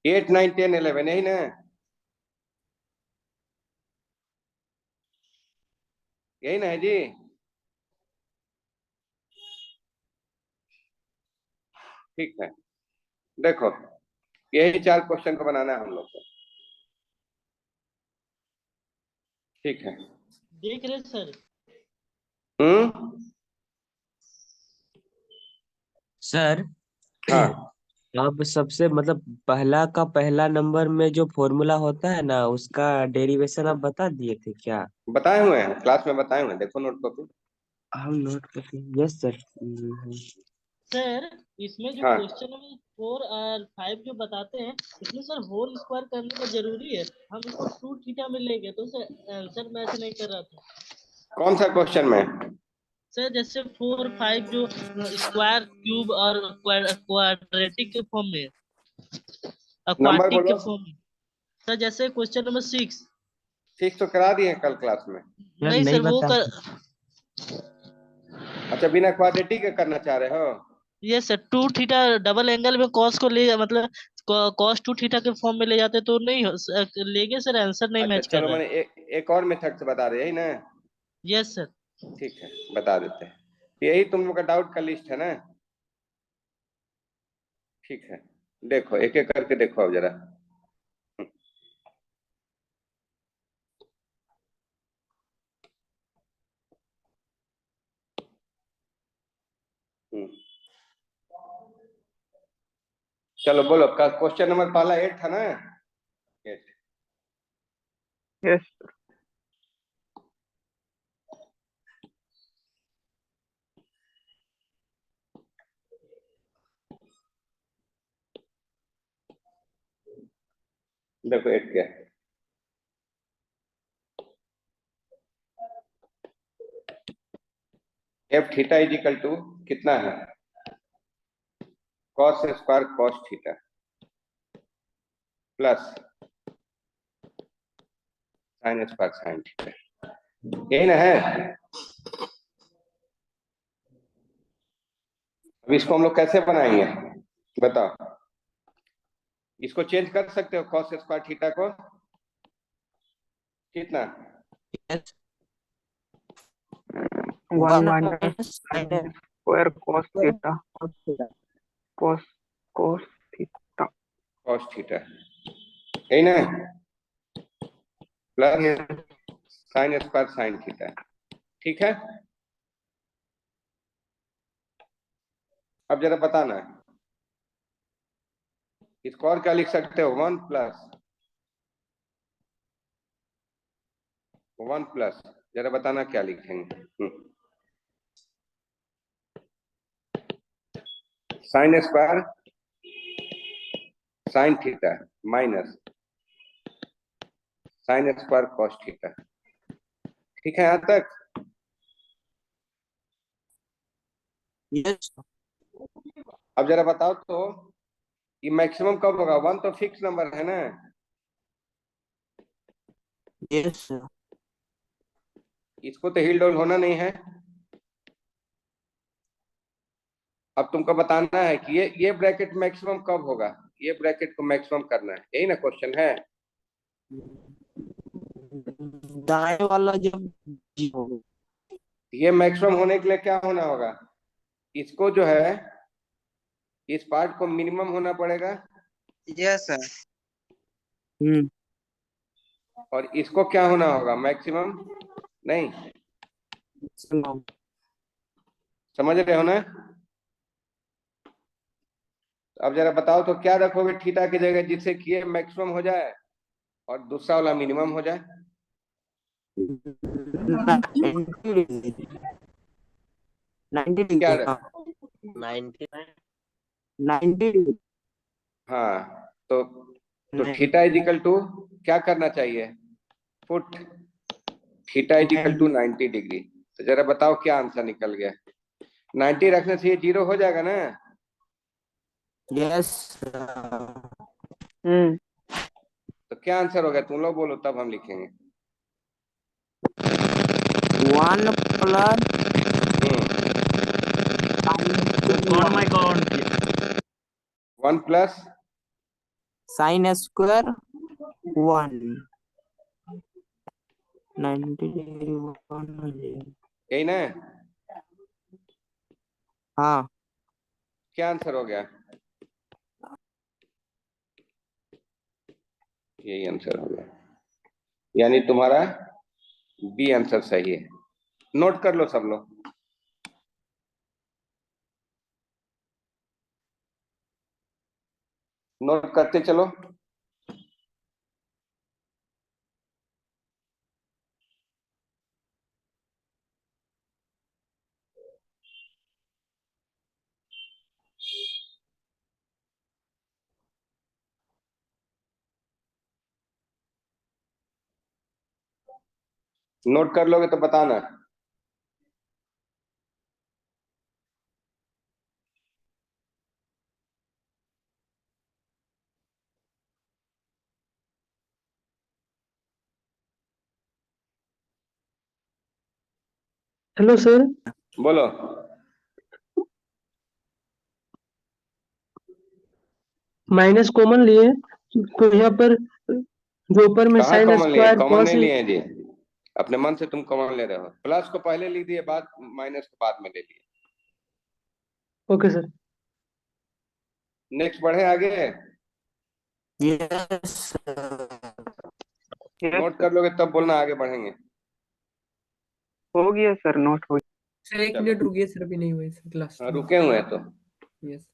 8 9 10 11 यही ना, यही ना है जी। ठीक है, देखो यही 4 क्वेश्चन को बनाना है हम लोग को। ठीक है। देख रहे सर। सर हाँ अब सबसे मतलब पहला का पहला नंबर में जो फॉर्मूला होता है ना, उसका डेरिवेशन आप बता दिए थे क्या? बताए हुए हैं, क्लास में बताए हुए हैं, देखो नोट कॉपी। हम नोट करते हैं। Yes sir. सर इसमें जो हाँ क्वेश्चन नंबर 4 और 5 जो बताते हैं, इसमें सर होल स्क्वायर करने का जरूरी है। हम इसको 2 थीटा में लेंगे तो सर आंसर मैच नहीं कर रहा था। कौन सा क्वेश्चन में? सर जैसे 4 5 जो स्क्वायर क्यूब और क्वाड्रेटिक के फॉर्म में, नंबर क्वार्टिक के बोलो। फॉर्म में। सर जैसे क्वेश्चन नंबर 6। ठीक तो करा दिए कल क्लास में। सर नहीं नहीं सर वो बता। कर। अच्छा, बिना क्वाड्रेटिक के करना चाह रहे हो? ये सर 2 थीटा डबल एंगल में कॉस को ले, मतलब कॉस 2 थीटा के फॉर्म में ले जाते तो नहीं लेंगे सर, आंसर नहीं अच्छा मैच कर चलो, रहा मैंने है। एक और मेथड से बता रहे यही ना। Yes sir. ठीक है, बता देते हैं। यही तुम लोग का डाउट का लिस्ट है ना। ठीक है, देखो एक एक करके देखो अब जरा। हम्म, चलो बोलो, क्वेश्चन नंबर पहला 8 था ना? 8। यस। देखो 8 क्या है। F theta is equal to कितना है? Cos square cos theta plus sine square sine theta, यही ना है। अब इसको हम लोग कैसे बनाएंगे बताओ? इसको चेंज कर सकते हो, कॉस स्क्वायर थीटा को कितना? Yes. 1 minus sine square cos theta cos cos theta. Cos theta, यही ना, plus yes. Sign square sine theta. ठीक है, अब जरा बताना है इसको और क्या लिख सकते हो? 1 प्लस जरा बताना क्या लिखेंगे? Sign square sine theta minus sine square cos theta. ठीक है यहाँ तक? यस। अब जरा बताओ तो, ये मैक्सिमम कब होगा? 1 तो फिक्स नंबर है ना। यस। इसको तो हिल डोल होना नहीं है। अब तुमको बताना है कि ये ब्रैकेट मैक्सिमम कब होगा, ये ब्रैकेट को मैक्सिमम करना है, यही ना क्वेश्चन है। दाएं वाला जब जी होगा। ये मैक्सिमम होने के लिए क्या होना होगा? इसको जो है, इस पार्ट को मिनिमम होना पड़ेगा, यस सर। हम्म। और इसको क्या होना होगा? मैक्सिमम नहीं। समझ रहे हो ना? अब जरा बताओ तो क्या रखोगे थीटा की जगह, जिससे कि ये मैक्सिमम हो जाए और दूसरा वाला मिनिमम हो जाए? 90 क्या डिग्री। हाँ। रख? 90 डिग्री। हाँ तो नहीं थीटा इज इक्वल टू क्या करना चाहिए? Put theta is equal to 90 degree. तो जरा बताओ क्या आंसर निकल गया? 90 रखने से ये 0 हो जाएगा ना? यस। तो क्या आंसर हो गया तुम लोग बोलो, तब हम लिखेंगे। 1 प्लस कौन मैं कौन किया? 1 प्लस साइन स्क्वायर 1 90 डिग्री 1 हो जाएगा। यही ना? हाँ क्या आंसर हो गया? यही आंसर हो गया, यानी तुम्हारा बी आंसर सही है। नोट कर लो सब लोग। नोट करते चलो। नोट कर लोगे तो बताना। हेलो सर, बोलो। माइनस कॉमन लिए तो यहाँ पर जो ऊपर में कहाँ साइन कॉमन लिए? स्क्वायर कॉमन कॉस नहीं लिए हैं जी, अपने मन से तुम कॉमन ले रहे हो। प्लस को पहले ली दिए, बाद माइनस को बाद में ले लिए। Okay sir. नेक्स्ट बढ़े आगे। यस यस नोट कर लोगे तब बोलना, आगे बढ़ेंगे। हो गया सर, नोट हो सर एक चलो। मिनट रुकिए सर, अभी नहीं हुए सर लास्ट हाँ, में। रुके हुए हैं तो। यस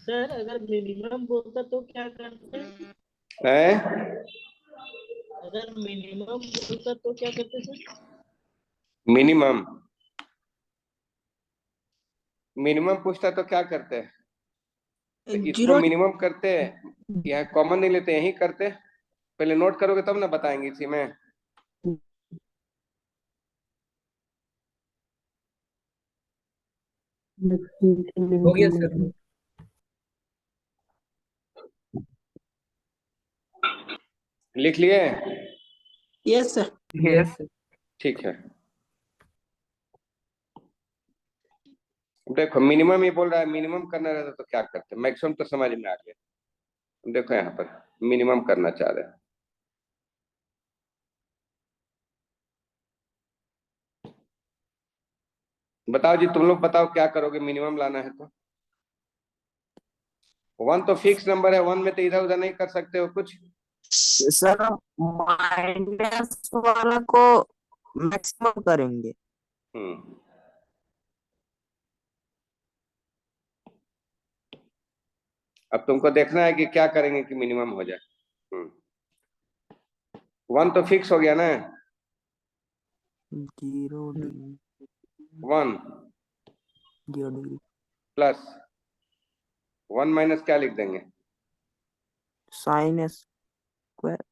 सर अगर मिनिमम बोलता तो क्या करते? हैं? अगर मिनिमम बोलता तो क्या करते सर? मिनिमम मिनिमम पूछता तो क्या करते हैं? तो इसको जीरो मिनिमम करते, यहाँ कॉमन नहीं लेते, यही करते। पहले नोट करोगे तब ना बताएंगे इसी में। हो गया सर। लिख लिए? Yes sir. Yes sir. ठीक है। देखो मिनिमम ही बोल रहा है, मिनिमम करना रहता तो क्या करते? मैक्सिमम तो समझ में आ गया। देखो यहाँ पर मिनिमम करना चाह रहे हैं। बताओ जी, तुम लोग बताओ क्या करोगे मिनिमम लाना है तो। 1 तो फिक्स नंबर है, 1 में तो इधर उधर नहीं कर सकते हो कुछ। सर माइनस वाला को मैक्सिमम करेंगे। हम्म अब तुमको देखना है कि क्या करेंगे कि मिनिमम हो जाए। 1 तो फिक्स हो गया ना। 0 डिग्री 1 0 डिग्री प्लस 1 माइनस क्या लिख देंगे? Sine square.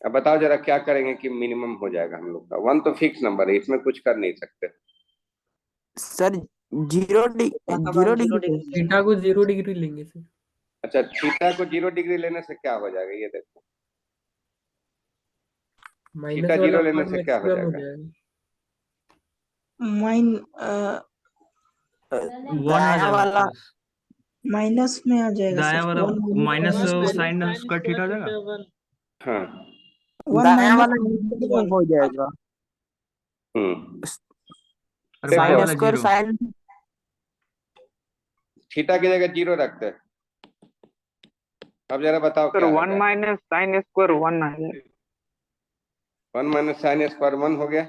अब बताओ जरा क्या करेंगे कि मिनिमम हो जाएगा हम लोग का। 1 तो फिक्स नंबर है, इसमें कुछ कर नहीं सकते। सर 0 डिग्री थीटा को 0 डिग्री लेंगे सर। अच्छा, थीटा को 0 डिग्री लेने से क्या हो जाएगा ये देखो। माइनस थीटा वाला 0 लेने पार्ट से क्या हो मैक्सिमम हो जाएगा? जाएगा। माइन दाया वाला माइनस में आ जाएगा दाया सर। वाला minus sine sine square theta हो जाएगा। थीटा 1। हाँ। दाया माइनस वाला नेगेटिव हो जाएगा। और देखो, बाएं साइन वाला स्क्वायर 0। साइन थीटा की जगह 0 रखते हैं। अब जरा बताओ सर। क्या 1 होगा। माइनस साइन स्क्वायर 1 आ जाएगा। 1 माइनस साइन स्क्वायर 1 हो गया,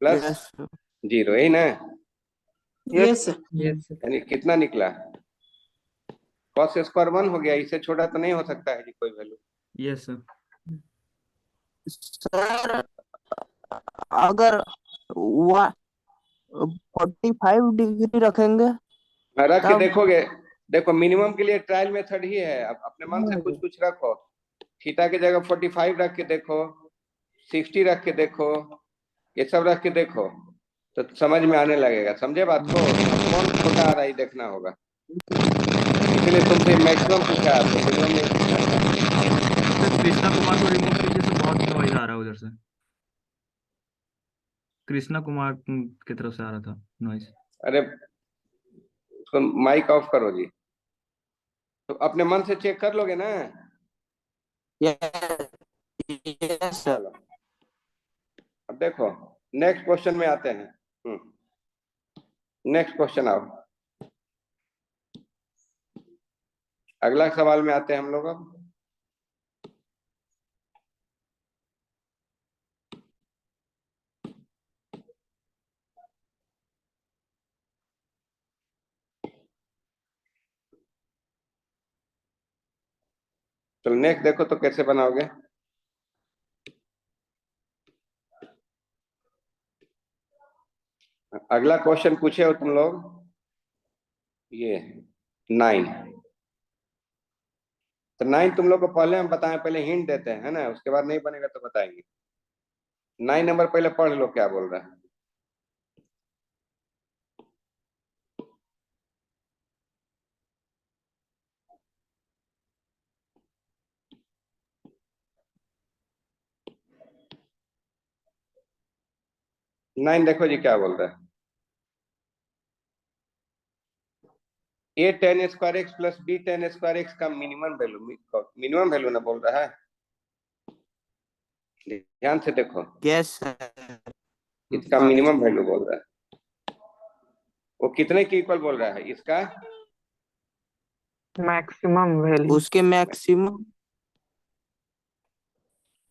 प्लस यस 0, यही ना? Yes sir. Yes sir. यानी कितना निकला? cos स्क्वायर 1 हो गया, इससे छोटा तो नहीं हो सकता है जी कोई वैल्यू। Yes sir. सर अगर 45 डिग्री रखेंगे रख के तब देखोगे। देखो मिनिमम के लिए ट्रायल मेथड ही है, अब अपने मन से कुछ कुछ रखो। थीटा की जगह 45 रख के देखो, 60 रख के देखो, ये सब रख के देखो तो समझ में आने लगेगा। समझे बात को? कौन छोटा आ रहा है देखना होगा, इसलिए तुमसे मैक्सिमम पूछा है, तो मिनिमम नहीं पूछा है। सर कृष्णा कुमार को रिमूव कीजिए सर, बहुत नॉइज आ रहा है उधर से। कृष्णा कुमार की तरफ से आ रहा था नॉइस। अरे उसको माइक ऑफ करो जी। तो अपने मन से चेक कर लोगे ना? Yes sir. चलो अब देखो नेक्स्ट क्वेश्चन में आते हैं। नेक्स्ट क्वेश्चन आओ, अगला सवाल में आते हैं हम लोग अब। चलो नेक्स्ट देखो तो कैसे बनाओगे। अगला क्वेश्चन पूछे हो तुम लोग, ये 9। तो 9 तुम लोग को पहले हम बताएं, पहले हिंट देते हैं, है ना, उसके बाद नहीं बनेगा तो बताएंगे। 9 नंबर पहले पढ़ लो क्या बोल रहा है। नाइन देखो जी क्या बोल रहा है। A tan square x plus b tan square x का मिनिमम वैल्यू ना बोल रहा है। ध्यान से देखो, यस सर। इसका मिनिमम वैल्यू बोल रहा है। वो कितने के इक्वल बोल रहा है? इसका मैक्सिमम वैल्यू। उसके मैक्सिमम।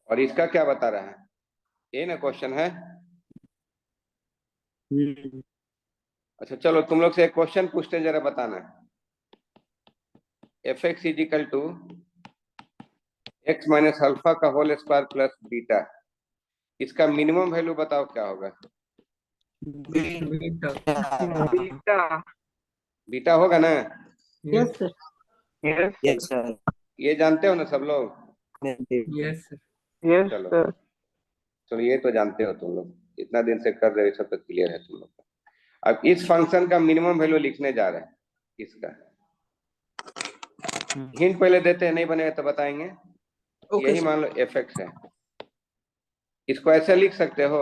और इसका क्या बता रहा है? ये ना क्वेश्चन है। अच्छा चलो तुम लोग से एक क्वेश्चन पूछते हैं, जरा बताना। F X is equal to X minus alpha का होल स्क्वायर प्लस बीटा, इसका मिनिमम वैल्यू बताओ क्या होगा? बीटा। बीटा। बीटा होगा ना? Yes sir. Yes yes sir. ये जानते हो ना सब लोग? Yes sir. यस चलो सर। चलो ये तो जानते हो तुम लोग, इतना दिन से कर रहे हो, सब तो क्लियर है तुम लोग को। अब इस फंक्शन का मिनिमम वैल्यू लिखने जा रहे हैं इसका। हिंट पहले देते हैं, नहीं बनेगा तो बताएंगे। ओके यही सर। मान लो एफ एक्स है, इसको ऐसे लिख सकते हो,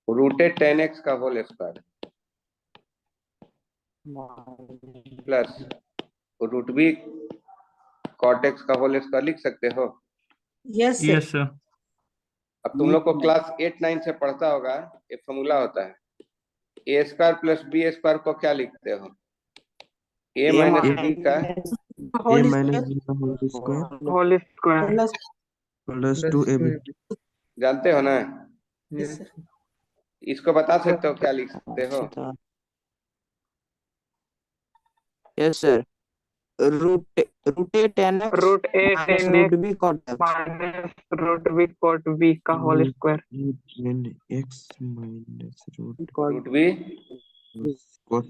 रूटेड टेन एक्स का whole square plus root B cot x का होल स्क्वायर लिख सकते हो। Yes sir. Yes sir. अब तुम लोग को क्लास 8-9 से पढ़ता होगा, एक फॉर्मूला होता है, a square plus b square को क्या लिखते हो? ए माइनस बी का होल माइनस स्क्वायर बी का whole square whole square plus. Plus plus 2ab। जानते हो ना? Yes yes sir. इसको बता सकते हो क्या लिख सकते हो? Yes sir. Root root a tan x root a minus tan root x b cot x. Minus root B cot b का whole square. X minus root root B cot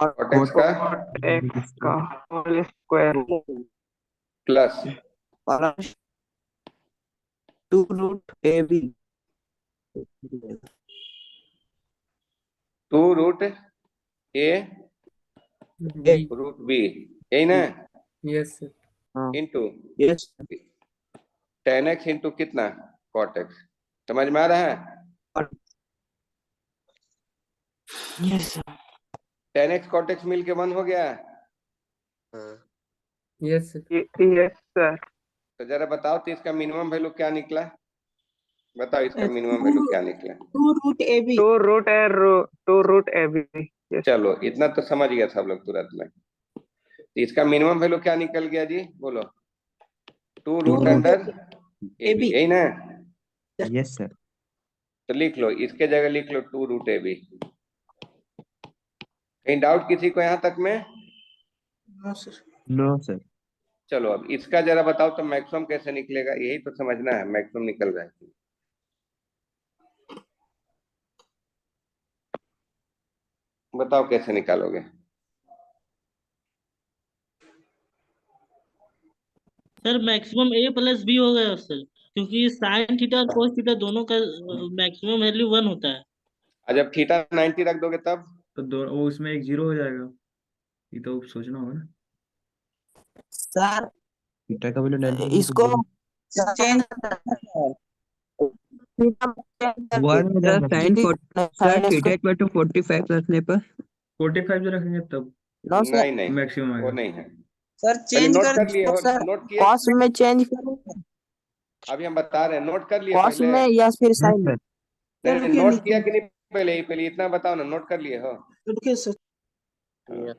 cot x का cot x का whole square plus plus 2 root A B. 2 root A b. Root b, यही ना? Yes sir. Into yes tan x into कितना? Cot x. समझ में आ रहा है? Yes sir. Tan x cot x मिल के 1 हो गया। Yes sir. Yes sir. तो जरा बताओ तो इसका मिनिमम वैल्यू क्या निकला? बताओ इसका मिनिमम वैल्यू क्या निकला? 2 root A B. 2 root A B. चलो इतना तो समझ गया सब लोग तुरंत में। तो इसका मिनिमम वैल्यू क्या निकल गया जी, बोलो? 2 रूट अंडर ए बी, यही ना? Yes sir. तो लिख लो, इसके जगह लिख लो 2 रूट ए बी। कहीं डाउट किसी को यहाँ तक में? No sir. No sir. चलो अब इसका जरा बताओ तो मैक्सिमम कैसे निकलेगा, यही तो समझना है। मैक्सिमम निकल रहा है, बताओ कैसे निकालोगे? Sir maximum a plus B हो गया सर, क्योंकि साइन थीटा और कोस थीटा दोनों का मैक्सिमम वैल्यू 1 होता है। और जब थीटा 90 रख दोगे तब? तो दो वो उसमें एक जीरो हो जाएगा, ये तो सोचना होगा ना। सर थीटा का वैल्यू 90 इसको चेंज। वन हो जाएगा sine sin theta square equal to 45 रखने पर 45 जो रखेंगे तब नो सर नहीं नहीं मैक्सिमम वो आएगा। नहीं है। सर पहले चेंज नोट कर कर लिए हो, सर नोट किए, कॉस में चेंज करूँ अभी हम बता रहे हैं, नोट कर लिए कॉस पहले। में या फिर साइन में नहीं नहीं, रुकिए नोट किया निखिल, कि नहीं पहले, पहले इतना बताओ ना, नोट कर लिए हो? रुकिए सर। हाँ।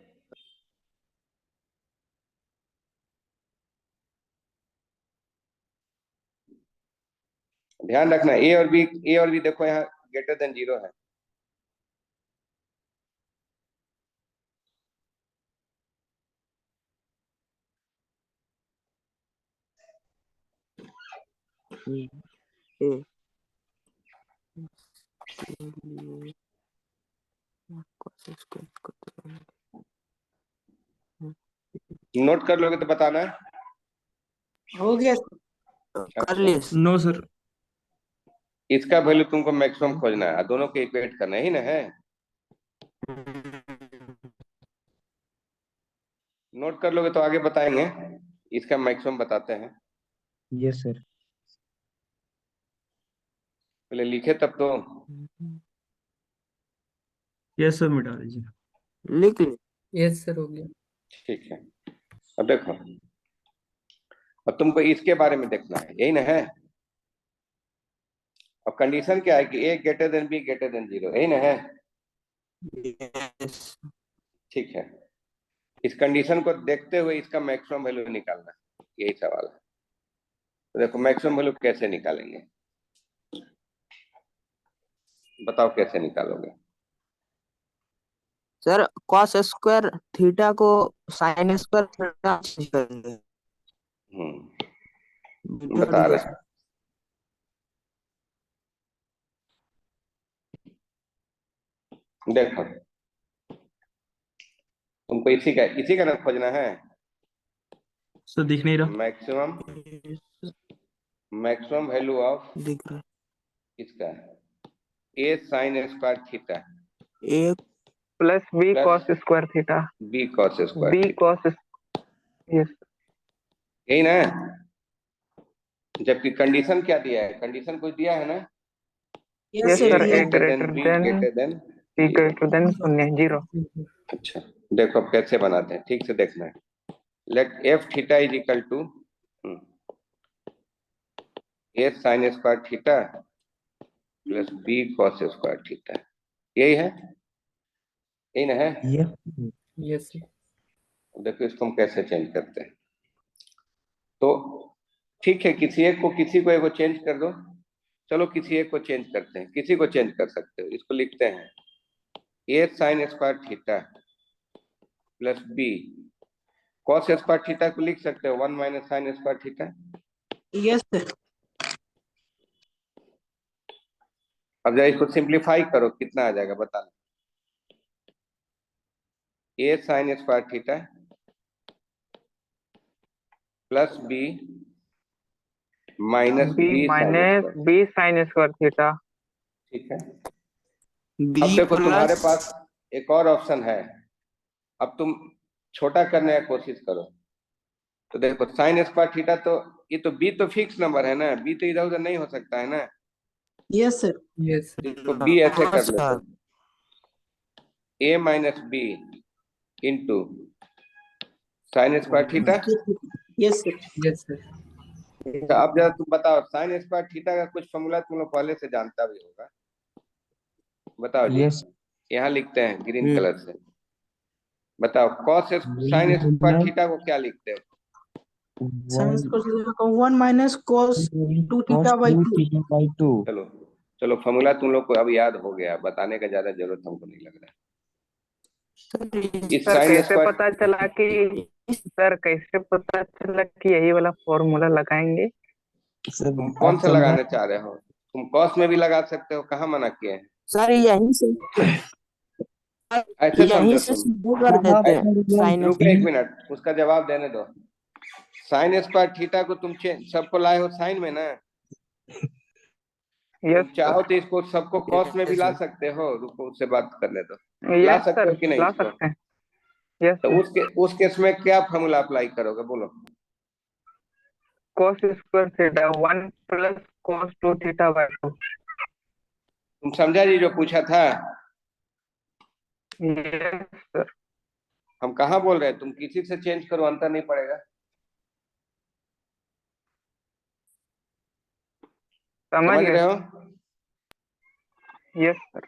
ध्यान रखना ए और बी देखो यहाँ ग्रेटर देन 0 है। ए नोट कर लोगे तो बताना है। हो गया सर। कर अच्छा, लिए नो सर। इसका वैल्यू तुमको मैक्सिमम खोजना है, दोनों के इक्वेट करना ही ना है। नोट कर लोगे तो आगे बताएंगे, इसका मैक्सिमम बताते हैं। Yes sir. पहले लिखे तब तो। यस सर मिटा दीजिए। लिख ली यस सर हो गया। ठीक है, अब देखो, अब तुमको इसके बारे में देखना है, यही ना है। अब कंडीशन क्या है कि A greater than B greater than 0, यही ना है। यस ठीक है, इस कंडीशन को देखते हुए इसका मैक्सिमम वैल्यू निकालना है, यही सवाल है। तो देखो मैक्सिमम वैल्यू कैसे निकालेंगे, बताओ कैसे निकालोगे? सर कॉस स्क्वायर थीटा को साइन स्क्वायर थीटा चेंज करेंगे बता रहे हैं। देखो तुमको इसी का ना खोजना है। सर दिख नहीं रहा। मैक्सिमम वैल्यू ऑफ दिख रहा इसका ए साइन स्क्वायर थीटा है एक plus B plus cos square theta, B cos square B theta, cos, yes यही ना। जबकि कंडीशन क्या दिया है, कंडीशन कुछ दिया है ना, यस यस सर सर, दिया ए है। Greater B than greater than C greater than 0 0। अच्छा देखो अब कैसे बनाते हैं, ठीक से देखना है। Let F theta is equal to A sine square theta plus B cos square theta, यही है, यही ना है। Yes sir. देखो इसको हम कैसे चेंज करते हैं। तो ठीक है, किसी को एक को चेंज कर दो। चलो किसी एक को चेंज करते हैं, किसी को चेंज कर सकते हो। इसको लिखते हैं A sine square theta plus B cos square theta को लिख सकते हो 1 minus sine square theta. Yes sir. अब जरा इसको सिंप्लीफाई करो, कितना आ जाएगा बताना। A sine square theta plus B minus B B sine minus square, B sine square theta, ठीक है। बी अब देखो तुम्हारे प्लस पास एक और ऑप्शन है, अब तुम छोटा करने की कोशिश करो। तो देखो साइन स्क्वायर थीटा, तो ये तो बी तो फिक्स नंबर है ना, बी तो इधर उधर नहीं हो सकता है ना। Yes sir. Yes sir. इसको बी ऐसे कर लेते सर हैं, A minus B into sine square theta. Yes sir. Yes sir. तो अब जरा तुम बताओ, साइन स्क्वायर थीटा का कुछ फॉर्मूला तुम लोग पहले से जानता भी होगा, बताओ जी। यस यहाँ लिखते हैं ग्रीन कलर से, बताओ कॉस साइन स्क्वायर थीटा को क्या लिखते हैं? साइंस को 1 माइनस cos 2 थीटा बाई 2। चलो चलो, फॉर्मूला तुम लोग को अब याद हो गया, बताने का ज्यादा जरूरत हमको नहीं लग रहा है। इस सर साइन कैसे स्क्वायर, पता चला कि, सर कैसे पता चला कि यही वाला फॉर्मूला लगाएंगे? तुम कौन सा लगाना चाह रहे हो? तुम कॉस में भी लगा सकते हो, कहाँ मना किए हैं। सर यहीं से ऐसे यहीं समझो से तुम, सीधे कर देते हैं साइन रुको एक मिनट, उसका जवाब देने दो। साइन स्क्वायर थीटा को तुम सबको लाए हो साइन में ना, यस तुम चाहो तो इसको सबको कॉस में भी ला सकते हो। रुको उससे बात करने दो, ला यस सकते सर, हो कि नहीं ला इसको? सकते हैं, यस तो सर। उस केस में क्या फॉर्मूला अप्लाई करोगे बोलो? cos square theta 1 plus cos 2 theta by 2। तुम समझा जी जो पूछा था? यस सर, हम कहाँ बोल रहे हैं, तुम किसी से चेंज करो, अंतर नहीं पड़ेगा। समझ समझ गए। रहे हो? Yes sir.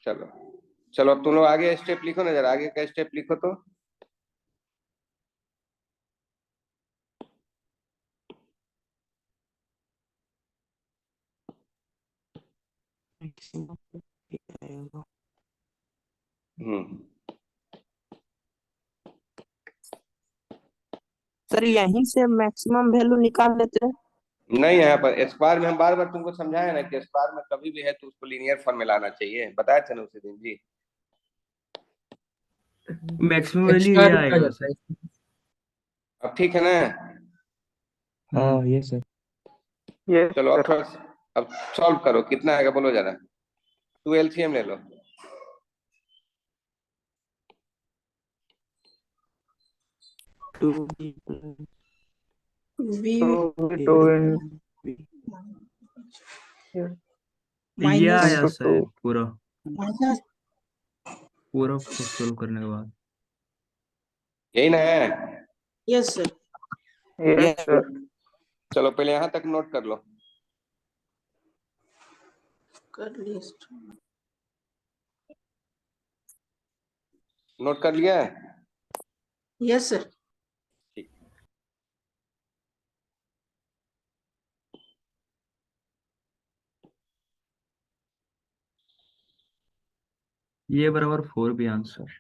चलो चलो, अब तुम लोग आगे स्टेप लिखो ना, जरा आगे का स्टेप लिखो तो। हम्म। सर यहीं से मैक्सिमम वैल्यू निकाल लेते हैं। नहीं, यहाँ पर स्क्वायर में हम बार बार तुमको समझाया ना कि स्क्वायर में कभी भी है तो उसको लीनियर फॉर्म में लाना चाहिए, बताया था ना उसी दिन जी। मैक्सिमम वैल्यू एक्स्ट्रा ये रूट आ आएगा जाता वैसे। है। अब ठीक है ना? हाँ ये सर। यस चलो अब सर। थोड़ा अब सॉल्व करो, कितना आएगा बोलो जरा। 2 LCM ले लो। टू V टू ये माइनस आया इंटू टू। शायद पूरा माइनस पूरा सोल्व करने के बाद। यही ना है? Yes sir. Yes sir. चलो पहले यहाँ तक नोट कर लो। कर लिस्ट नोट कर लिया? Yes sir. ठीक। ये बराबर 4 भी आंसर।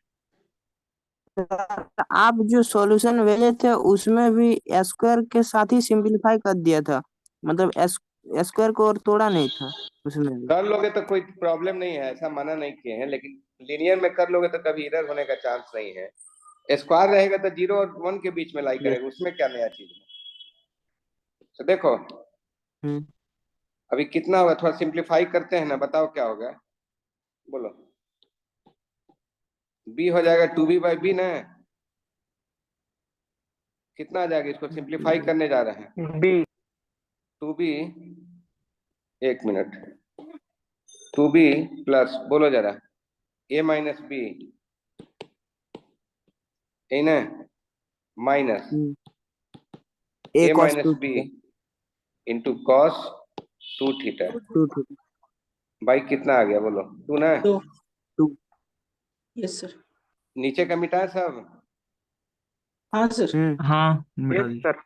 आप जो सॉल्यूशन भेजे थे उसमें भी स्क्वायर के साथ ही सिंपलीफाई कर दिया था, मतलब स्क्वायर को और तोड़ा नहीं था उसमें भी। कर लोगे तो कोई प्रॉब्लम नहीं है, ऐसा मना नहीं किए हैं, लेकिन लीनियर में कर लोगे तो कभी इधर होने का चांस नहीं है। स्क्वायर रहेगा तो 0 और 1 के बीच में लाई करेगा, उसमें क्या नया चीज है। तो देखो हम्म अभी कितना होगा, थोड़ा सिंप्लीफाई करते हैं ना, बताओ क्या होगा, बोलो। b हो जाएगा 2b/b ना, कितना आ जाएगा, इसको सिंप्लीफाई करने जा रहे हैं। बी 2b, एक मिनट, 2b प्लस बोलो जरा a माइनस b, यही ना, minus A a cos minus two b theta. Into cos 2 theta. Two theta. भाई कितना आ गया बोलो, 2 ना? तो टू। Yes sir. नीचे का मिटाए सब? हाँ सर। हाँ मिटा यस दी। सर।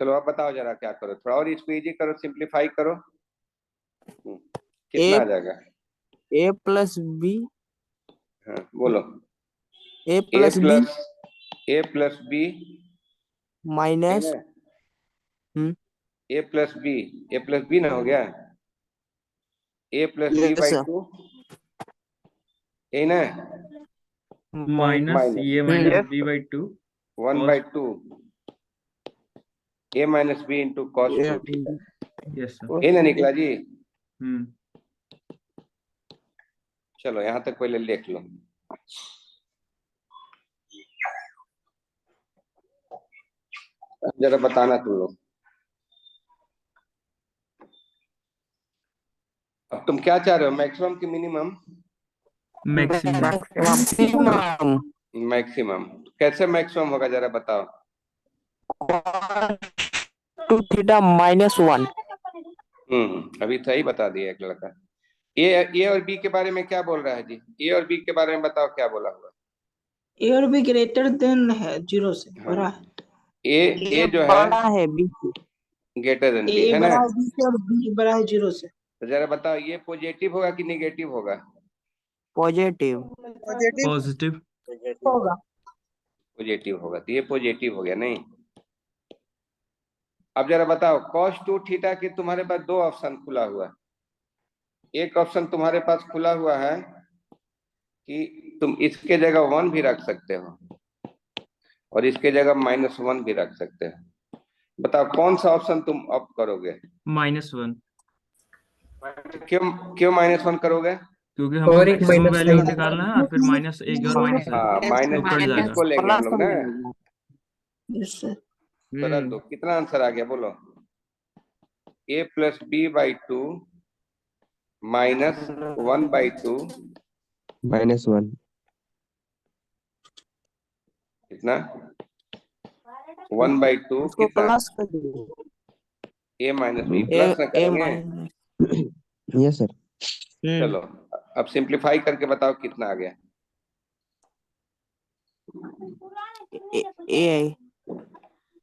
चलो अब बताओ जरा क्या करो, थोड़ा और इसको इजी करो, सिंप्लीफाई करो। कितना ए आ जाएगा? ए प्लस बी हाँ बोलो। A a plus B plus b, minus a plus b ना हो गया, a plus b yes by sir. 2, यही ना, माइनस ये minus yes b by 2 1/2 a minus b into cos 2 theta, yes sir. यही ना निकला जी? चलो यहाँ तक पहले लिख लो। अब जरा बताना तुम लोग, अब तुम क्या चाह रहे हो, मैक्सिमम की मिनिमम? मैक्सिमम। Maximum maximum. कैसे मैक्सिमम होगा जरा बताओ। Two theta -1। अभी सही बता दिया एक लड़का। ए और बी के बारे में क्या बोल रहा है जी, ए और बी के बारे में बताओ क्या बोला हुआ। ए और बी ग्रेटर देन है 0 से, हाँ, बड़ा है। ए जो है बड़ा है बी से। ग्रेटर देन बी ए है ना, बड़ा है बी से और बी बड़ा है 0 से। तो जरा बताओ ये पॉजिटिव होगा कि निगेटिव होगा? Positive positive. होगा। पॉजिटिव होगा, तो ये पॉजिटिव हो गया नहीं। अब जरा बताओ cos 2 थीटा के तुम्हारे पास दो ऑप्शन खुला हुआ है। एक ऑप्शन तुम्हारे पास खुला हुआ है कि तुम इसके जगह 1 भी रख सकते हो और इसके जगह -1 भी रख सकते हो। बताओ कौन सा ऑप्शन तुम ऑप्ट करोगे? -1। क्यों क्यों -1 करोगे? क्योंकि हमको और एक मैक्सिमम माइनस वैल्यू साइन निकालना है, फिर माइनस एक और माइनस है हाँ तो माइनस कट जाएगा। इसको लेंगे हम लोग ना। Yes sir. तो रख दो, कितना आंसर आ गया बोलो। a plus B by two minus 1/2 -1। कितना 1/2 उसको कितना प्लस कर दीजिए। a minus B A plus ना ए करेंगे। Minus yes sir. चलो अब सिंप्लीफाई करके बताओ कितना आ गया। ए ए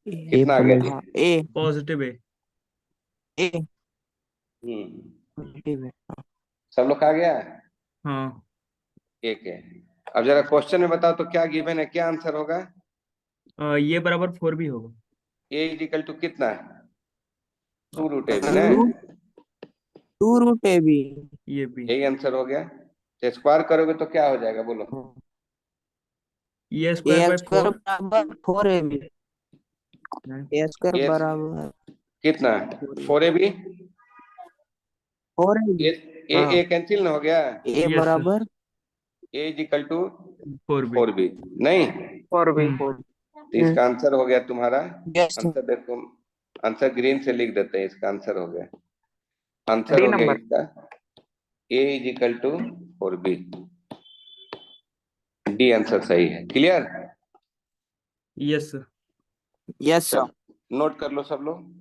कितना आ गया जी? हाँ ए पॉजिटिव है। ए हम्म, ए सब लोग आ गया हाँ एक है। अब जरा क्वेश्चन में बताओ तो क्या गिवन है, क्या आंसर होगा। ये बराबर 4 भी होगा। a इजिकल टू कितना 2√a भी ना, 2√ab। ये भी। यही आंसर हो गया। तो स्क्वायर करोगे तो क्या हो जाएगा बोलो। ये ए स्क्वायर बाय स्क्वायर 4। बराबर 4ab। ए स्क्वायर ये बराबर कितना 4ab, 4ab। ए ए हाँ ए कैंसिल ना हो गया। ए यस बराबर a इजिकल टू 4 भी। 4b नहीं। और भी। तो इसका आंसर हो गया तुम्हारा। यस आंसर देखो, आंसर ग्रीन से लिख देते हैं, इसका आंसर हो गया। आंसर डी हो गया नंबर। इसका a is equal to 4b। D answer सही है। Clear. Yes yes sir. Note कर लो सब लोग।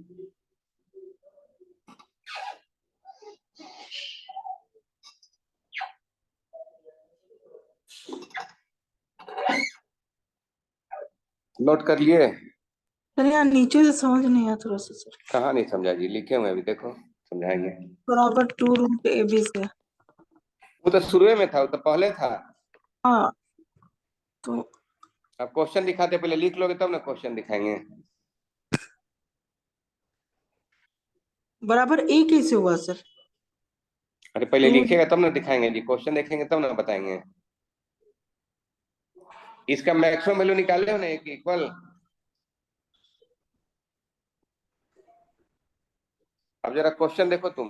नोट कर लिए। सर यहाँ नीचे से समझ नहीं आया थोड़ा सा सर। कहाँ नहीं समझा जी, लिखे हुए हैं, अभी देखो समझाएंगे। बराबर 2√ab से। वो तो शुरू में था, वो तो पहले था। हाँ तो अब क्वेश्चन दिखाते, पहले लिख लोगे तब ना क्वेश्चन दिखाएंगे। बराबर a कैसे हुआ सर? अरे पहले टू लिखेगा तब ना दिखाएंगे जी, क्वेश्चन देखेंगे तब ना बताएंगे। इसका मैक्सिमम वैल्यू निकाले हो ना एक इक्वल। अब जरा क्वेश्चन देखो तुम।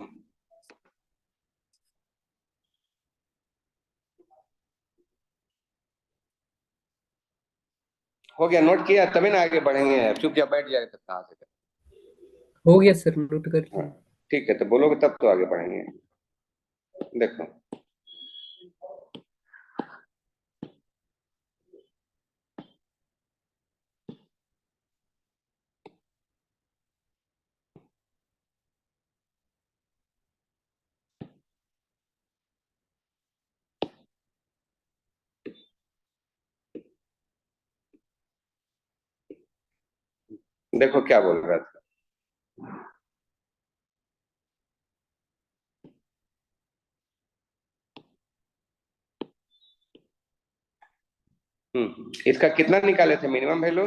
हो गया, नोट किया तभी ना आगे बढ़ेंगे। चुपचाप बैठ जाए तब कहाँ से हो गया सर, नोट कर हाँ लिया। ठीक है, तो बोलोगे तब तो आगे बढ़ेंगे। देखो देखो क्या बोल रहा था। इसका कितना निकाले थे मिनिमम वैल्यू।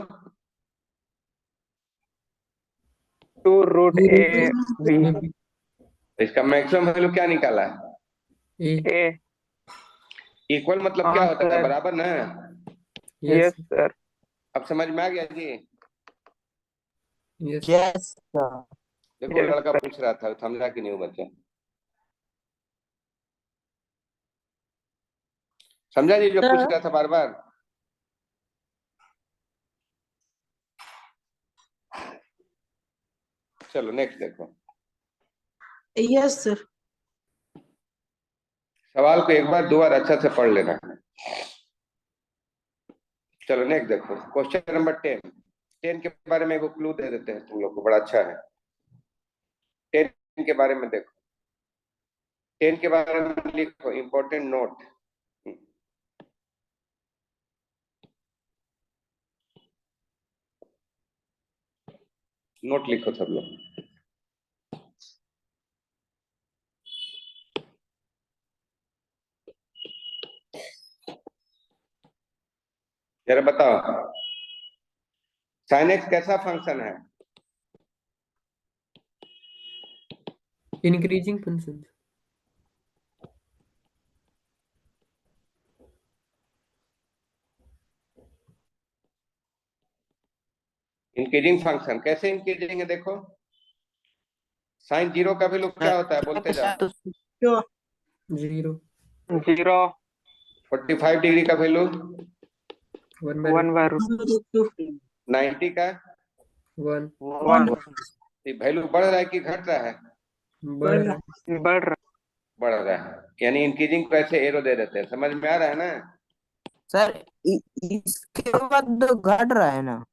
2√a b। इसका मैक्सिमम वैल्यू क्या निकाला। ए ए। इक्वल मतलब हाँ क्या होता था, सर। बराबर ना। Yes yes sir. अब समझ में आ गया जी। Yes yes sir. देखो यस लड़का सर। पूछ रहा था, समझा कि नहीं वो बच्चा। समझा जी जो पूछ रहा था बार बार। चलो नेक्स्ट देखो। Yes sir. सवाल को एक बार दो बार अच्छा से पढ़ लेना। चलो नेक्स्ट देखो, क्वेश्चन नंबर 10। 10 के बारे में एगो क्लू दे देते हैं तुम लोग को, बड़ा अच्छा है। 10 के बारे में देखो, 10 के बारे में लिखो इंपॉर्टेंट नोट। नोट लिखो सब लोग। जरा बताओ sin x कैसा फंक्शन है। Increasing function. इंक्रीजिंग फंक्शन कैसे इंक्रीजिंग है देखो। sin 0 का वैल्यू क्या होता है, बोलते जाओ। क्यों? 0। 0 45 डिग्री का वैल्यू, 1/√2 90 का 1 1 वैल्यू बढ़ रहा है कि घट रहा है? बढ़ रहा है। बढ़ रहा बढ़ रहा है, यानी इंक्रीजिंग को ऐसे एरो दे देते हैं, समझ में आ रहा है ना? सर इसके बाद तो घट रहा है ना?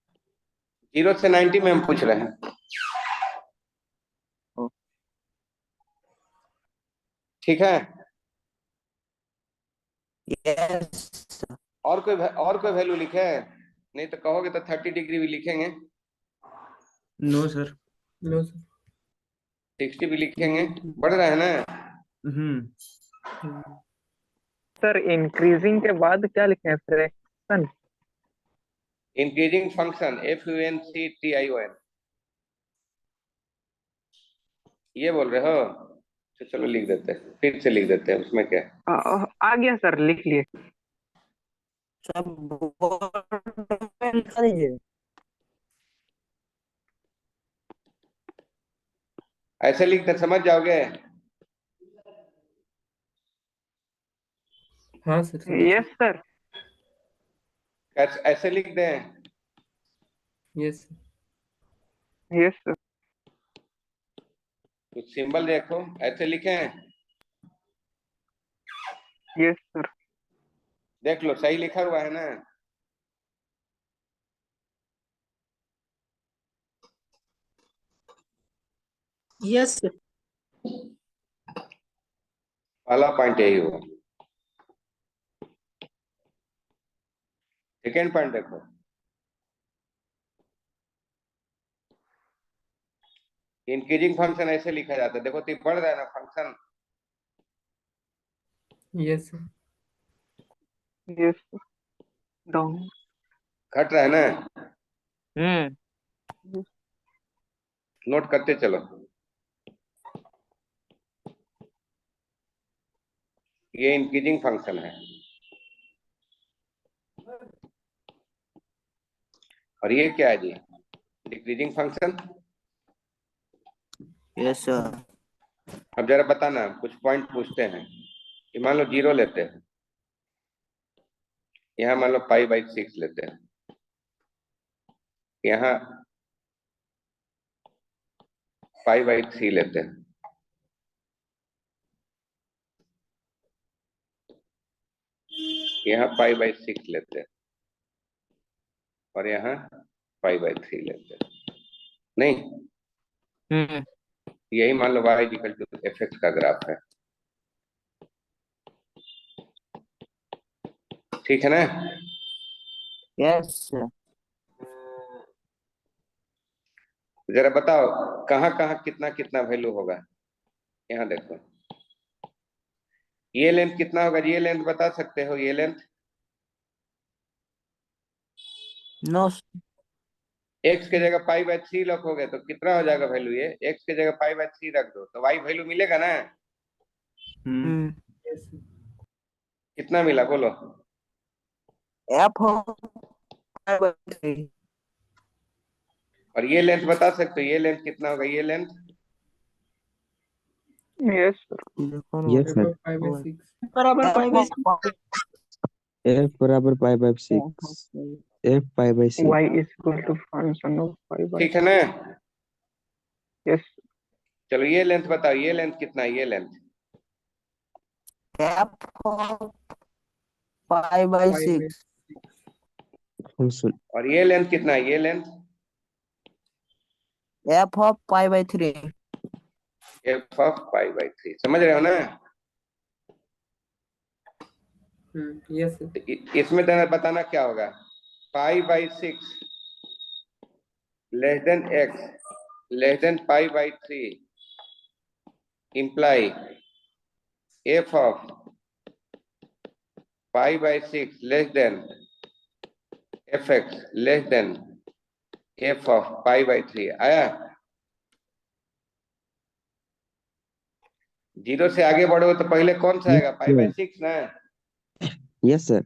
0 से 90 में हम पूछ रहे हैं। ठीक है, यस और कोई वैल्यू लिखे? नहीं तो कहोगे तो 30 डिग्री भी लिखेंगे, नो सर। No sir. 60 भी लिखेंगे, बढ़ रहा है ना? सर इंक्रीजिंग के बाद क्या लिखे हैं फ्रैक्शन? इंक्रीजिंग फंक्शन FUNCTION, ये बोल रहे हो? तो चलो लिख देते हैं, फिर से लिख देते हैं, उसमें क्या है। आ गया सर, लिख लिए। सब बोर्ड में लिखा दीजिए। ऐसे लिखते समझ जाओगे? हाँ सर समझ यस सर। ऐसे लिख दें? Yes yes sir. कुछ सिंबल देखो, ऐसे लिखें? Yes sir. देख लो सही लिखा हुआ है ना? Yes sir. पहला पॉइंट यही हुआ। सेकेंड पॉइंट देखो, इंक्रीजिंग फंक्शन ऐसे लिखा जाता है, देखो तो ये बढ़ रहा है ना function, yes sir. Yes sir. Down. घट रहा है ना? हम्म। नोट करते चलो। ये इंक्रीजिंग फंक्शन है, और ये क्या है जी? Decreasing function. Yes sir. अब जरा बताना, कुछ पॉइंट पूछते हैं कि मान लो 0 लेते हैं, यहाँ मान लो π/6 लेते हैं, यहाँ π/3 लेते हैं, यहाँ π/6 लेते हैं, और यहाँ π/3 लेते हैं, नहीं? यही मान लो y = fx का ग्राफ है, ठीक है ना? Yes sir. जरा बताओ कहाँ कहाँ कितना कितना वैल्यू होगा? यहाँ देखो, ये लेंथ कितना होगा? ये लेंथ बता सकते हो? ये लेंथ नो x के जगह π/3 रखोगे तो कितना हो जाएगा वैल्यू? ये x के जगह π/3 रख दो तो y वैल्यू मिलेगा ना? Yes sir. कितना मिला बोलो? एफ हो 5/3। और ये लेंथ बता सकते हो? ये लेंथ कितना होगा? ये length yes sir. Yes sir. 5/6 बराबर F 5/6। F बराबर π/6, F π/6। y = function of 5/6। ठीक है ना? यस। चलो ये लेंथ बताओ, ये लेंथ कितना है? ये लेंथ F 5/6। हम सुन और ये लेंथ कितना है? ये लेंथ F of π/3। f/π/3, समझ रहे हो ना? Yes sir. तो इसमें देना बताना क्या होगा? π/6 less than x less than π/3 imply f of π/6 less than fx less than f of π/3। आया? 0 से आगे बढ़ोगे तो पहले कौन सा आएगा? π/6 ना? Yes sir.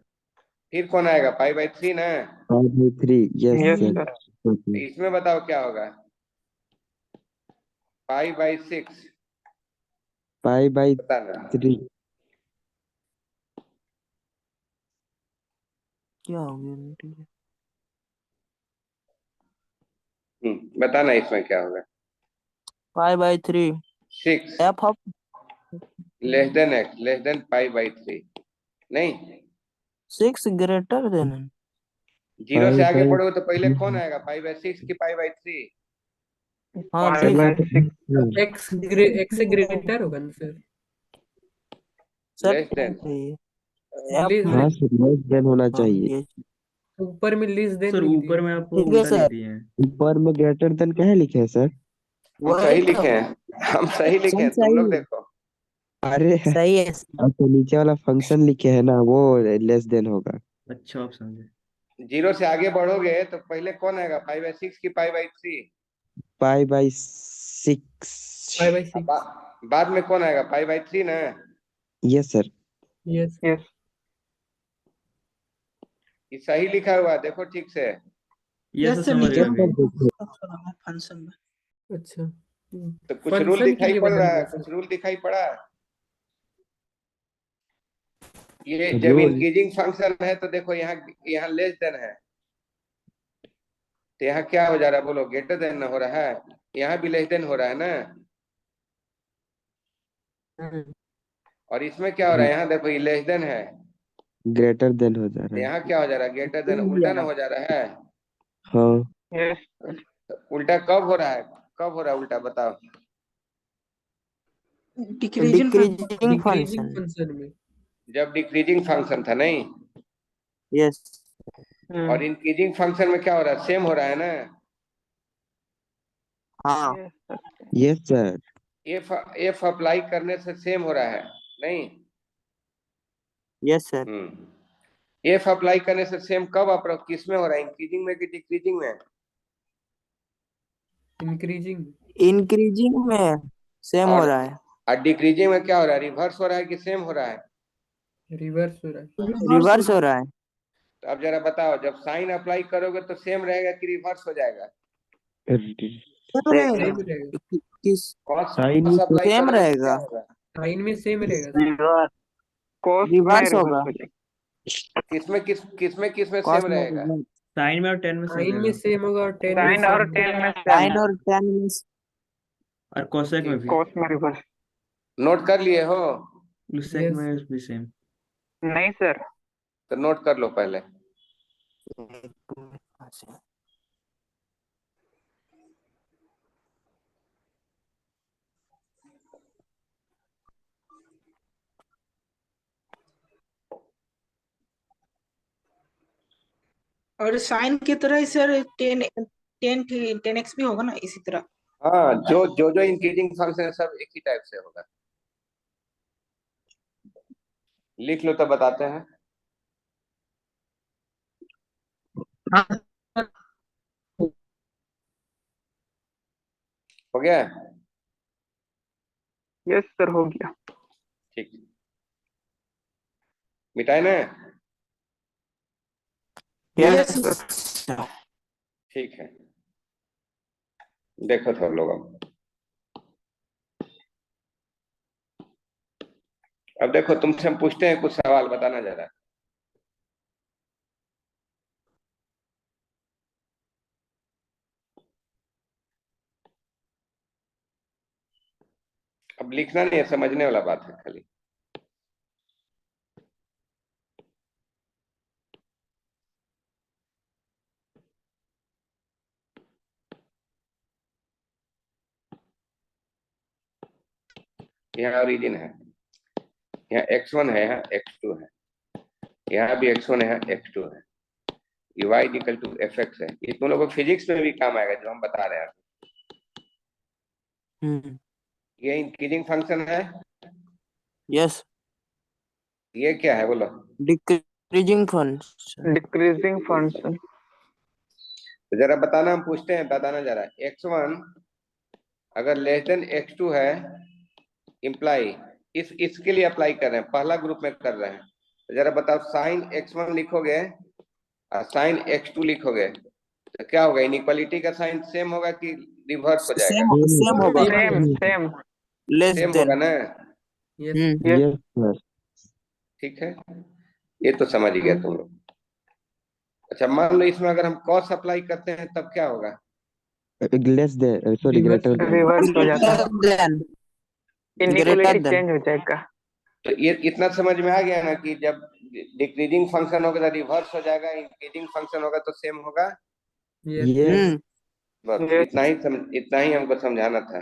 फिर कौन आएगा? π/3 ना? π/3 यस यस सर। सर। इसमें बताओ क्या होगा? π/6 बताना। π/3 क्या हो गया इंटीजर? बताना इसमें क्या होगा। 5/3 6 F of less than x less then 5/3 नहीं, 6 ग्रेटर देन। जीरो से आगे 5/3 बढ़ोगे तो पहले कौन आएगा, 5/6 की 5/3? हाँ फाइव ठीक है बाई सिक्स एक्स से ग्रेटर होगा ना sir? Sir less than F less में। हाँ देन, सर लेस देन होना हाँ चाहिए। ये ऊपर में लेस देन सर लिख ऊपर दिए। में आपको ठीक है उल्टा लिख सर, दिए हैं। ऊपर में ग्रेटर देन कहे लिखे हैं सर? हम वही सही तो लिखे हैं, हम सही लिखे ऑप्शन हैं, तुम सही लोग है, देखो। अरे सही है सर। अब तो नीचे वाला फंक्शन लिखे है ना, वो लेस देन होगा। अच्छा आप समझे। जीरो से आगे बढ़ोगे तो पहले कौन आएगा, 5/6 की 5/3? 5/6। 5/6। बाद में कौन आएगा, 5/3 ना? Yes sir. यस। यस ये सही लिखा हुआ है, देखो ठीक से। ये सब यस सर, समझ नीचे गए अभी। फंक्शन में। अच्छा, तो कुछ रूल फंक्शन के दिखाई लिए पड़ बदल रहा है, गया कुछ सर। रूल दिखाई पड़ा। ये जब रूल इंक्रीजिंग फंक्शन है तो देखो यहाँ यहाँ लेस देन है, तो यहाँ क्या हो जा रहा है बोलो, ग्रेटर देन हो रहा है, यहाँ भी लेस देन हो रहा है ना। और इसमें क्या हो रहा है, यहाँ देखो ये लेस देन है, ग्रेटर देन हो जा तो रहा है। यहाँ क्या हो जा रहा है, ग्रेटर देन, उल्टा ना हो जा रहा है। हाँ यस तो उल्टा कब हो रहा है, कब हो रहा है उल्टा बताओ। Decreasing function. Decreasing decreasing function. Function में। जब डिक्रीजिंग फंक्शन था नहीं, यस। और इंक्रीजिंग फंक्शन में क्या हो रहा है, सेम हो रहा है ना। हाँ यस सर। एफ अप्लाई करने से सेम हो रहा है नहीं। Yes sir. एफ अप्लाई करने से सेम कब अप्रोच किस में हो रहा है, इंक्रीजिंग में कि डिक्रीजिंग में? इंक्रीजिंग। इंक्रीजिंग में सेम हो और रहा है। डिक्रीजिंग में क्या हो रहा है, रिवर्स हो रहा है कि सेम हो रहा है? रिवर्स हो रहा है। रिवर्स हो रहा है। तो अब जरा बताओ, जब साइन अप्लाई करोगे तो सेम रहेगा कि रिवर्स हो जाएगा? सेम रहेगा। सेम रहेगा। किस साइन कॉस में अप्लाई सेम करोगे तो क्या रहेगा। होगा? साइन में सेम रहेगा सर। रिवर्स कोस में रिवर्स रिवर्स होगा। हो जाएगा। किसमें कॉस सेम में रहेगा? रिवर्स। साइन में और टेन में सेम साइन में रहेगा। सेम होगा और 10 में साइन और सेम 10 में सेम साइन है, और टेन में और कोसेक में भी। कोस में रिवर्स। नोट कर लिए हो? लुसेक यस। में भी सेम। नहीं सर, तो नोट कर लो पहले। और साइन की तरह ही सर 10x भी होगा ना इसी तरह। हाँ, जो जो जो इंक्रीजिंग फंक्शन है सब एक ही टाइप से होगा। लिख लो तो बताते हैं। हो गया? यस सर हो गया। ठीक, मिटाए ना? Yes yes. सर। ठीक है, देखो सब लोग अब देखो तुमसे हम पूछते हैं कुछ सवाल, बताना जरा। अब लिखना नहीं है, समझने वाला बात है खाली। यहाँ ओरिजिन है, यहाँ x1 है, यहाँ x2 है, यहाँ भी x1 है, यहाँ x2 है। ये y इक्वल टू fx है। ये तुम लोगों को फिजिक्स में भी काम आएगा जो हम बता रहे हैं। ये इंक्रीजिंग फंक्शन है। यस। ये क्या है बोलो? Decreasing function. Decreasing function. तो जरा बताना, हम पूछते हैं, बताना जरा। x1 अगर लेस देन x2 है, इम्प्लाई इसके लिए अप्लाई कर रहे हैं, पहला ग्रुप में कर रहे हैं। तो जरा बताओ, साइन x1 लिखोगे और साइन x2 लिखोगे तो क्या होगा, इनइक्वालिटी का साइन सेम होगा कि रिवर्स हो जाएगा? सेम होगा। Same same. Less same than. होगा ना? यस। Yes yes sir. ठीक है, ये तो समझ गया तुम लोग। अच्छा, मान लो इसमें अगर हम कॉस अप्लाई करते हैं तब क्या होगा? Less than sorry reverse greater than. Reverse हो जाता है, then inequality greater than. Change हो जाएगा। तो ये इतना समझ में आ गया ना कि जब डिक्रीजिंग फंक्शन होगा तो रिवर्स हो जाएगा, इंक्रीजिंग फंक्शन होगा तो सेम होगा। Yes yes. बस ये इतना ही हमको समझाना था।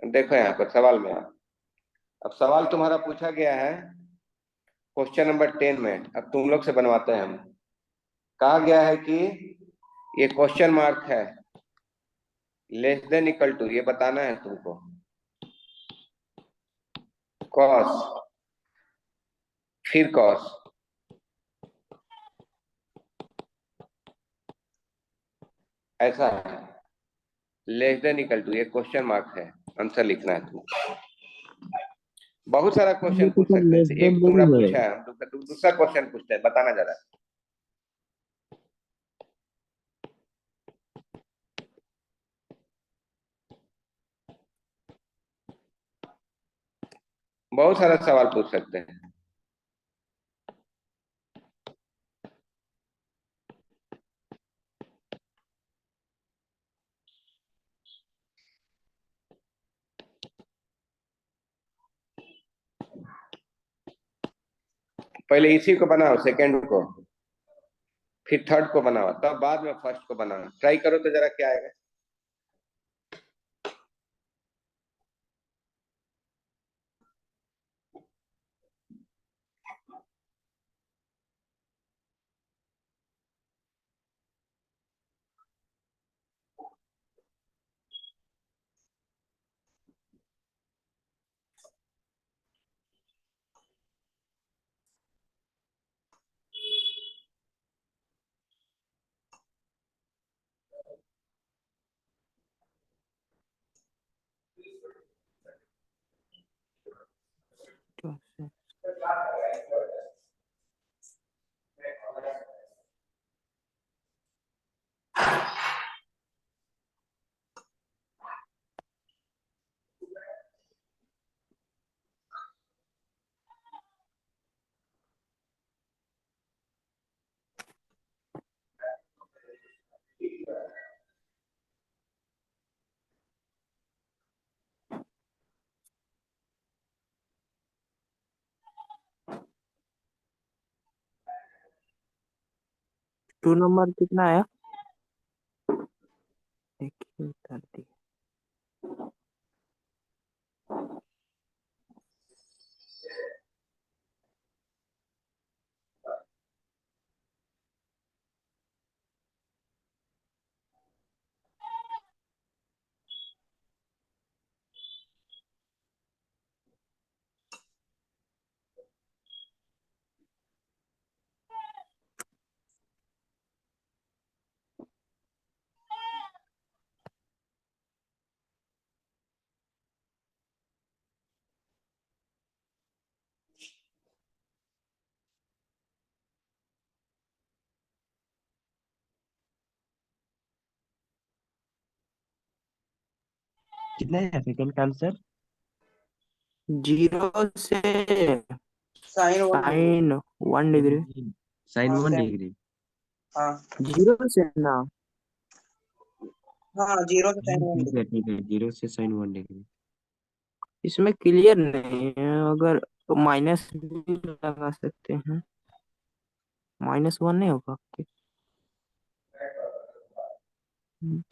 देखो यहाँ पर सवाल में, अब सवाल तुम्हारा पूछा गया है क्वेश्चन नंबर 10 में। अब तुम लोग से बनवाते हैं हम। कहा गया है कि ये क्वेश्चन मार्क है, लेस देन इक्वल टू, ये बताना है तुमको, कॉस, फिर कॉस, ऐसा है। लेस देन इक्वल टू, ये क्वेश्चन मार्क है, आंसर लिखना है तुमको। बहुत सारा ये क्वेश्चन तो पूछ सर सकते लेस थे, देन एक तुमरा नहीं है। पूछा है, हम दूसरा क्वेश्चन पूछते हैं, बताना जरा। बहुत सारा सवाल पूछ सकते हैं। पहले इसी को बनाओ, सेकंड को, फिर थर्ड को बनाओ, तब बाद में फर्स्ट को बनाओ। ट्राई करो तो जरा क्या आएगा। टू नंबर कितना है? देखिए उतार दी। कितना है सेकंड का आंसर? 0 से sine 1 degree. Sine 1 degree. Sine हाँ वन सेम। डिग्री। हाँ 0 से ना। हाँ, 0 से साइन वन ठीक है डिग्री। ठीक है, 0 से sin 1 डिग्री। इसमें क्लियर नहीं है, अगर माइनस भी लगा सकते हैं। -1 नहीं होगा क्या?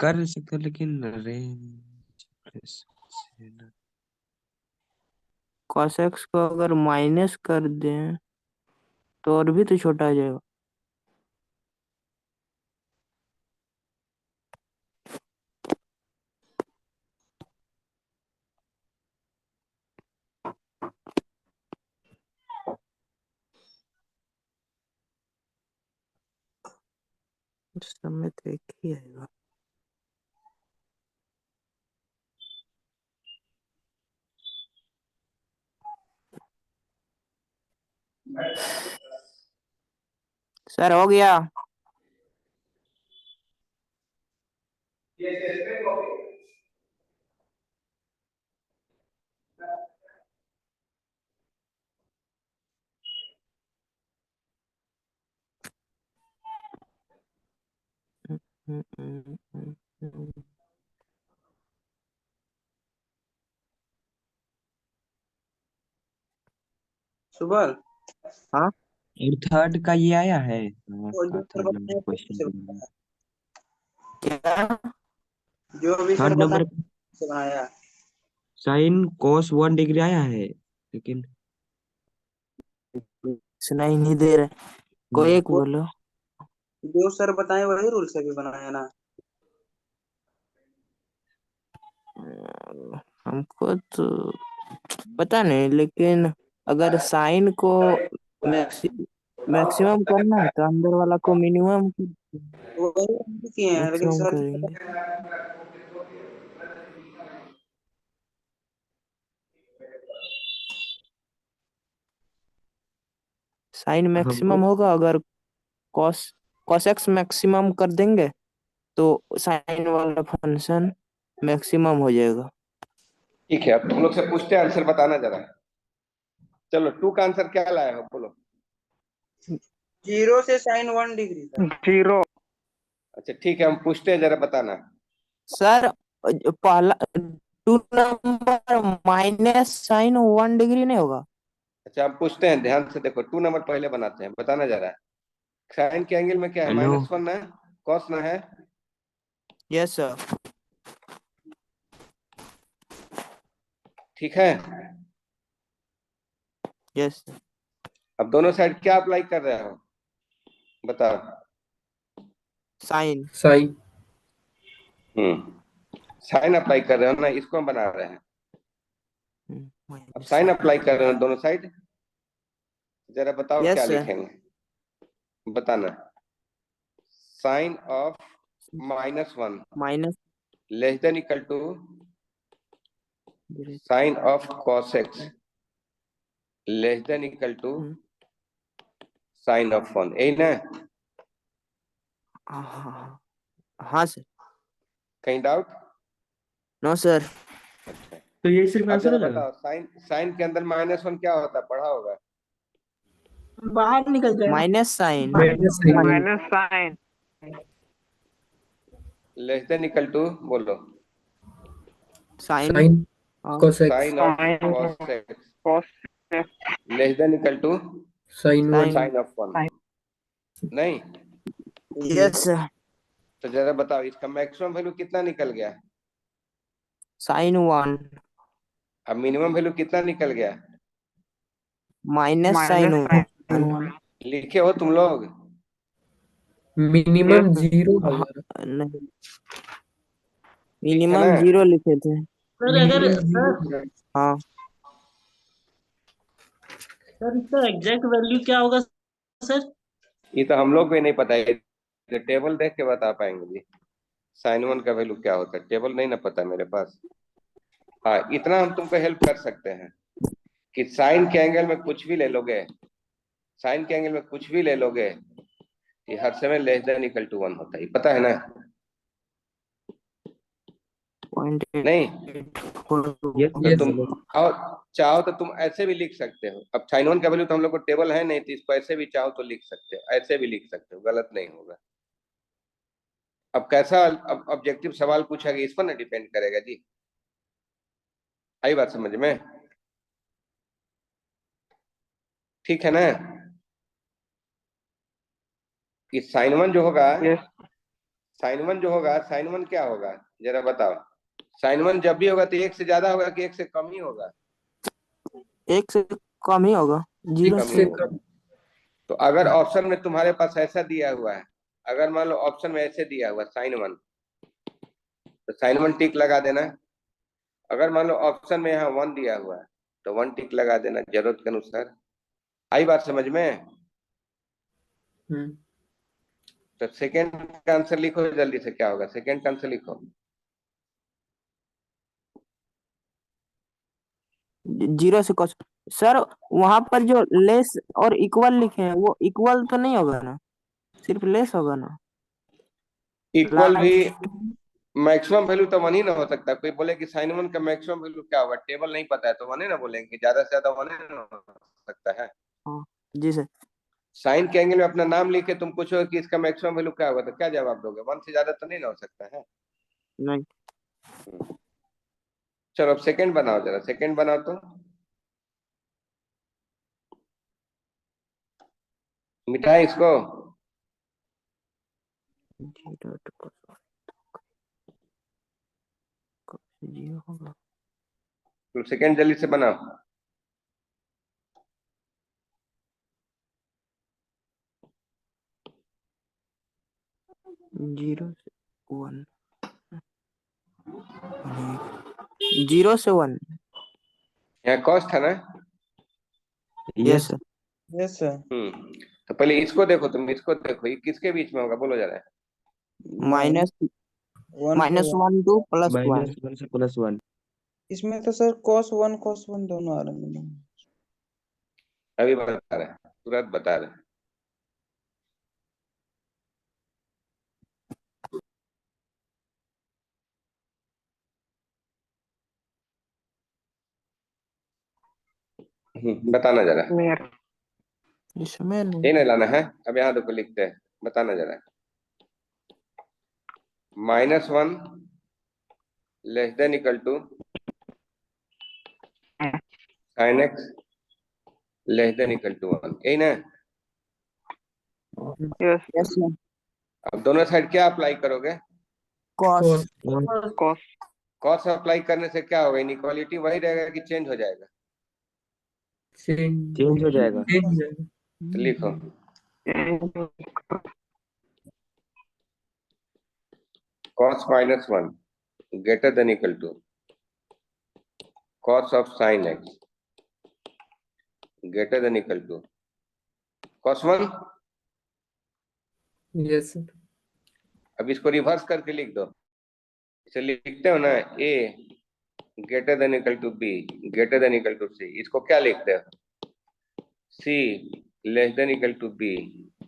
कर सकते हो, लेकिन रेंज cos x को अगर माइनस कर दें तो और भी तो छोटा आ जाएगा। उस समय तो एक ही आएगा। सर हो गया। सुबह हाँ और थर्ड का ये आया है वो जो सर थर्ड बताए नंबर वो से क्वेश्चन। क्या? जो भी सर थर्ड बताए नंबर से बनाया। साइन cos 1 डिग्री आया है लेकिन सुनाई नहीं दे रहा। कोई एक वो बोलो। जो सर बताए वही रूल से भी बनाया ना। हमको तो पता नहीं, लेकिन अगर साइन को मैक्सिमम करना है तो अंदर वाला को मिनिमम वही हम भी किए हैं लेकिन मैक्सिमम सर करेंगे। साइन हमको मैक्सिमम होगा, अगर कॉस कॉस एक्स मैक्सिमम कर देंगे तो साइन वाला फंक्शन मैक्सिमम हो जाएगा। ठीक है, अब तुम लोग से पूछते हैं, आंसर बताना जरा। चलो, 2 का आंसर क्या लाए हो बोलो। 0 से sin 1 डिग्री तक। 0। अच्छा ठीक है, हम पूछते हैं, जरा बताना। सर पहला 2 नंबर माइनस साइन 1 डिग्री नहीं होगा? अच्छा, हम पूछते हैं, ध्यान से देखो। 2 नंबर पहले बनाते हैं, बताना जरा। साइन के एंगल में क्या है? हेलो -1 ना, कॉस ना है। Yes sir. ठीक है, यस अब दोनों साइड क्या अप्लाई कर रहे हो बताओ। साइन। साइन। साइन अप्लाई कर रहे हो ना, इसको हम बना रहे हैं। अब साइन अप्लाई कर रहे हो दोनों साइड, जरा बताओ क्या यस सर। लिखेंगे, बताना। Sine of -1 minus less than equal to sine of cos x less than equal to sine of 1, यही ना? हाँ सर। कहीं डाउट? No sir. अच्छा, तो ये सिर्फ अब आंसर जरा हो जाएगा। बताओ, साइन साइन के अंदर -1 क्या होता है, पढ़ा होगा। बाहर निकल जाएगा। Minus sine minus sine. Minus sine. Less than equal to बोलो। Sine sine cos x। Sine of sine cos x cos less than equal to sine 1। Sine. Sine of 1, नहीं? Yes sir. तो जरा बताओ, इसका मैक्सिमम वैल्यू कितना निकल गया? Sign 1 अब मिनिमम वैल्यू कितना निकल गया? Minus sine minus 1। साइन। लिखे हो तुम लोग? मिनिमम 0 हाँ, होगा। नहीं, ठीक है ना? मिनिमम 0 लिखे थे। सर अगर मिनिमम सर 0। हाँ सर इसका एग्जैक्ट वैल्यू क्या होगा सर? ये तो हम लोग को ही नहीं पता है, ये टेबल देख के बता पाएंगे जी। साइन 1 का वैल्यू क्या होता है, टेबल नहीं ना पता मेरे पास। हाँ, इतना हम तुमको हेल्प कर सकते हैं कि साइन के एंगल में कुछ भी ले लोगे, साइन के एंगल में कुछ भी ले लोगे, ये हर समय लेस देन इक्वल टू 1 होता है, ये पता है ना? नहीं? यस तो यस। तुम चाहो तो तुम ऐसे भी लिख सकते हो। अब साइन 1 का वैल्यू तो हम लोग को टेबल है नहीं, तो इसको ऐसे भी चाहो तो लिख सकते हो, ऐसे भी लिख सकते हो, गलत नहीं होगा। अब कैसा ऑब्जेक्टिव सवाल पूछा गया, इस पर ना डिपेंड करेगा जी। आई बात समझ में? ठीक है ना? कि साइन 1 जो होगा, यस। साइन 1 क्या होगा, जरा बताओ। साइन 1 जब भी होगा तो 1 से ज्यादा होगा कि 1 से कम ही होगा? 1 से कम ही होगा। 0 कम ही से होगा। तो अगर ऑप्शन में तुम्हारे पास ऐसा दिया हुआ है, अगर मान लो ऑप्शन में ऐसे दिया हुआ साइन 1, तो साइन 1 टिक लगा देना। अगर मान लो ऑप्शन में यहाँ 1 दिया हुआ है तो 1 टिक लगा देना जरूरत के अनुसार। आई बात समझ में? तो सेकेंड का आंसर लिखो जल्दी से, क्या होगा सेकेंड का आंसर लिखो। 0 से कॉस। सर वहां पर जो लेस और इक्वल लिखे हैं वो इक्वल तो नहीं होगा ना, सिर्फ लेस होगा ना? इक्वल भी लास्ट मैक्सिमम वैल्यू तो 1 ही ना हो सकता। कोई बोले कि साइन 1 का मैक्सिमम वैल्यू क्या होगा, टेबल नहीं पता है, तो 1 ही ना बोलेंगे, ज्यादा से ज्यादा 1 ही ना हो सकता है। हाँ जी सर। साइन के एंगल में अपना नाम लिख के तुम पूछो कि इसका मैक्सिमम वैल्यू क्या होगा, तो क्या जवाब दोगे? 1 से ज्यादा तो नहीं ना हो सकता है। नहीं। चलो अब सेकंड बनाओ, जरा सेकंड बनाओ तो। मिटाए इसको। 0 होगा। तो सेकंड जल्दी से बनाओ। जीरो से 1, 0 से 1। यहाँ कॉस था ना? Yes sir. Yes sir. तो पहले इसको देखो, तुम इसको देखो, ये किसके बीच में होगा बोलो जरा। Minus -1 to +1। -1 से +1। इसमें तो सर cos 1 दोनों आ रहे हैं। अभी बता रहे हैं, तुरंत बता रहे हैं। बताना जरा। इसमें ये नहीं लाना है, अब यहाँ देखो लिखते हैं, बताना जरा। -1 less than equal to sin x less than equal to 1, यही ना? Yes yes sir. अब दोनों साइड क्या अप्लाई करोगे? cos कॉस कॉस अप्लाई करने से क्या होगा? इनइक्वालिटी वही रहेगा कि चेंज हो जाएगा? चेंज हो जाएगा। तो लिखो cos -1 greater than equal to cos of sin x greater than equal to cos 1। Yes अब इसको रिवर्स करके लिख दो। इसे लिखते हो ना, a greater than equal to b greater than equal to c। इसको क्या लिखते हो? c less than equal to b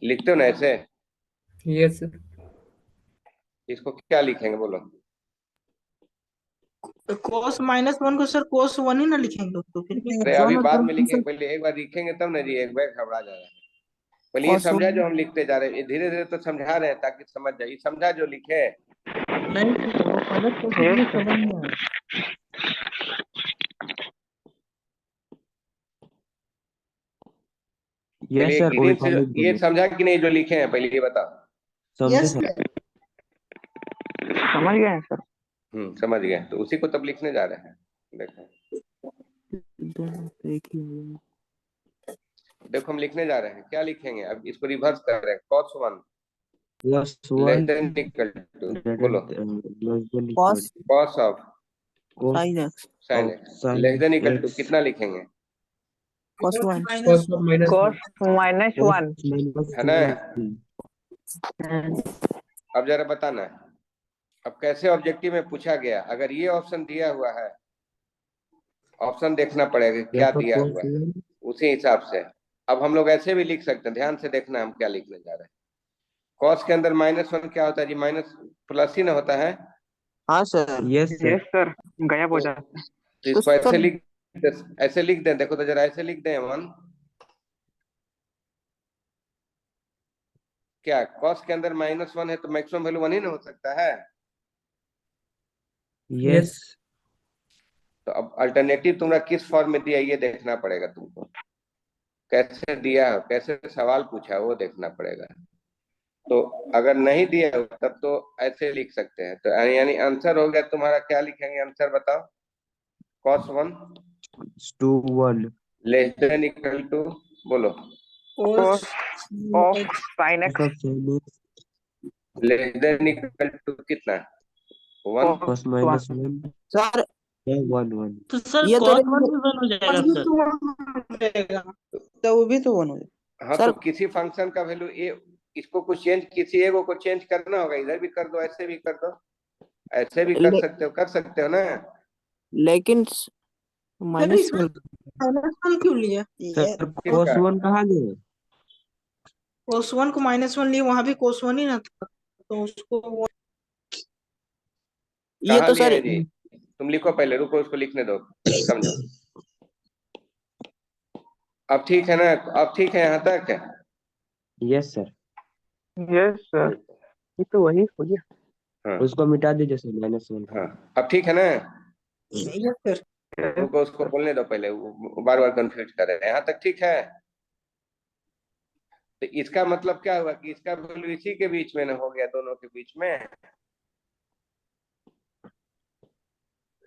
लिखते हो ना ऐसे? यस इसको क्या लिखेंगे बोलो? तो cos -1 को सर cos 1 ही ना लिखेंगे तो फिर भी अरे अभी दोनों बाद तरफ में से लिखेंगे, पहले एक बार लिखेंगे तब ना जी, एक बार घबरा जा रहा है। पहले ये cos समझा 1। जो हम लिखते जा रहे हैं, धीरे धीरे तो समझा रहे हैं ताकि समझ जाए। ये समझा जो लिखे। नहीं सर, वो पहले प्रोसेस में समझ में आया। पहले यस एक सर, ग्रीन उल्टा से लिख ये देंगे। समझा कि नहीं जो लिखे हैं, पहले ये बताओ। समझे यस सर? सर। समझ गए हैं सर। समझ गए, तो उसी को तब लिखने जा रहे हैं। देखो दोनों तो एक ही होगा। देखो हम लिखने जा रहे हैं, क्या लिखेंगे? अब इसको रिवर्स कर रहे हैं। cos 1 +1 less than equal to बोलो cos cos of sin x sin x less than equal to कितना लिखेंगे? cos 1। cos of -1 कॉस -1 है ना? अब जरा बताना है, अब कैसे ऑब्जेक्टिव में पूछा गया। अगर ये ऑप्शन दिया हुआ है, ऑप्शन देखना पड़ेगा क्या दिया हुआ है, उसी हिसाब से। अब हम लोग ऐसे भी लिख सकते हैं, ध्यान से देखना हम क्या लिखने जा रहे हैं। कॉस के अंदर -1 क्या होता है जी? माइनस प्लस ही ना होता है? हाँ sir. Yes sir. Yes sir, गायब हो जाता है। तो तो इसको सर ऐसे लिख दें। देखो तो जरा ऐसे लिख दें 1। क्या कॉस के अंदर -1 है तो मैक्सिमम वैल्यू 1 ही ना हो सकता है? यस तो अब अल्टरनेटिव तुम्हारा किस फॉर्म में दिया ये देखना पड़ेगा तुमको। कैसे दिया है, कैसे सवाल पूछा है, वो देखना पड़ेगा। तो अगर नहीं दिया हो तब तो ऐसे लिख सकते हैं। तो यानी आंसर हो गया तुम्हारा, क्या लिखेंगे आंसर बताओ? cos 1 2 1 less than equal to बोलो cos of sine X less than equal to कितना? 1। cos -1 sir 1 1। तो सर ये तो cos 1 भी 1 हो जाएगा भी सर। तो 1 हो जाएगा। तो वो भी तो 1 हो जाए। हाँ सर तो किसी फंक्शन का वैल्यू ए, इसको कुछ चेंज, किसी एगो को चेंज करना होगा। इधर भी कर दो, ऐसे भी कर दो, ऐसे भी ले, कर सकते हो ना। लेकिन सर इसमें -1 -1 क्यों लिया? सर किसका? cos 1 कहाँ गए? cos 1 को -1 लिए, वहां भी cos 1 ही ना था तो उसको ये कहाँ तो लिए सर हैं जी? तुम लिखो पहले, रुको उसको लिखने दो, समझो। अब ठीक है ना? अब ठीक है यहाँ तक? Yes sir. यस सर, ये तो वही हो गया। हाँ उसको मिटा दीजिए सर, -1 हाँ, अब ठीक है ना? Yes sir. रुको, उसको बोलने दो पहले, वो बार बार कंफ्यूज कर रहे हैं। यहाँ तक ठीक है? तो इसका मतलब क्या हुआ कि इसका वैल्यू इसी के बीच में ना हो गया, दोनों के बीच में।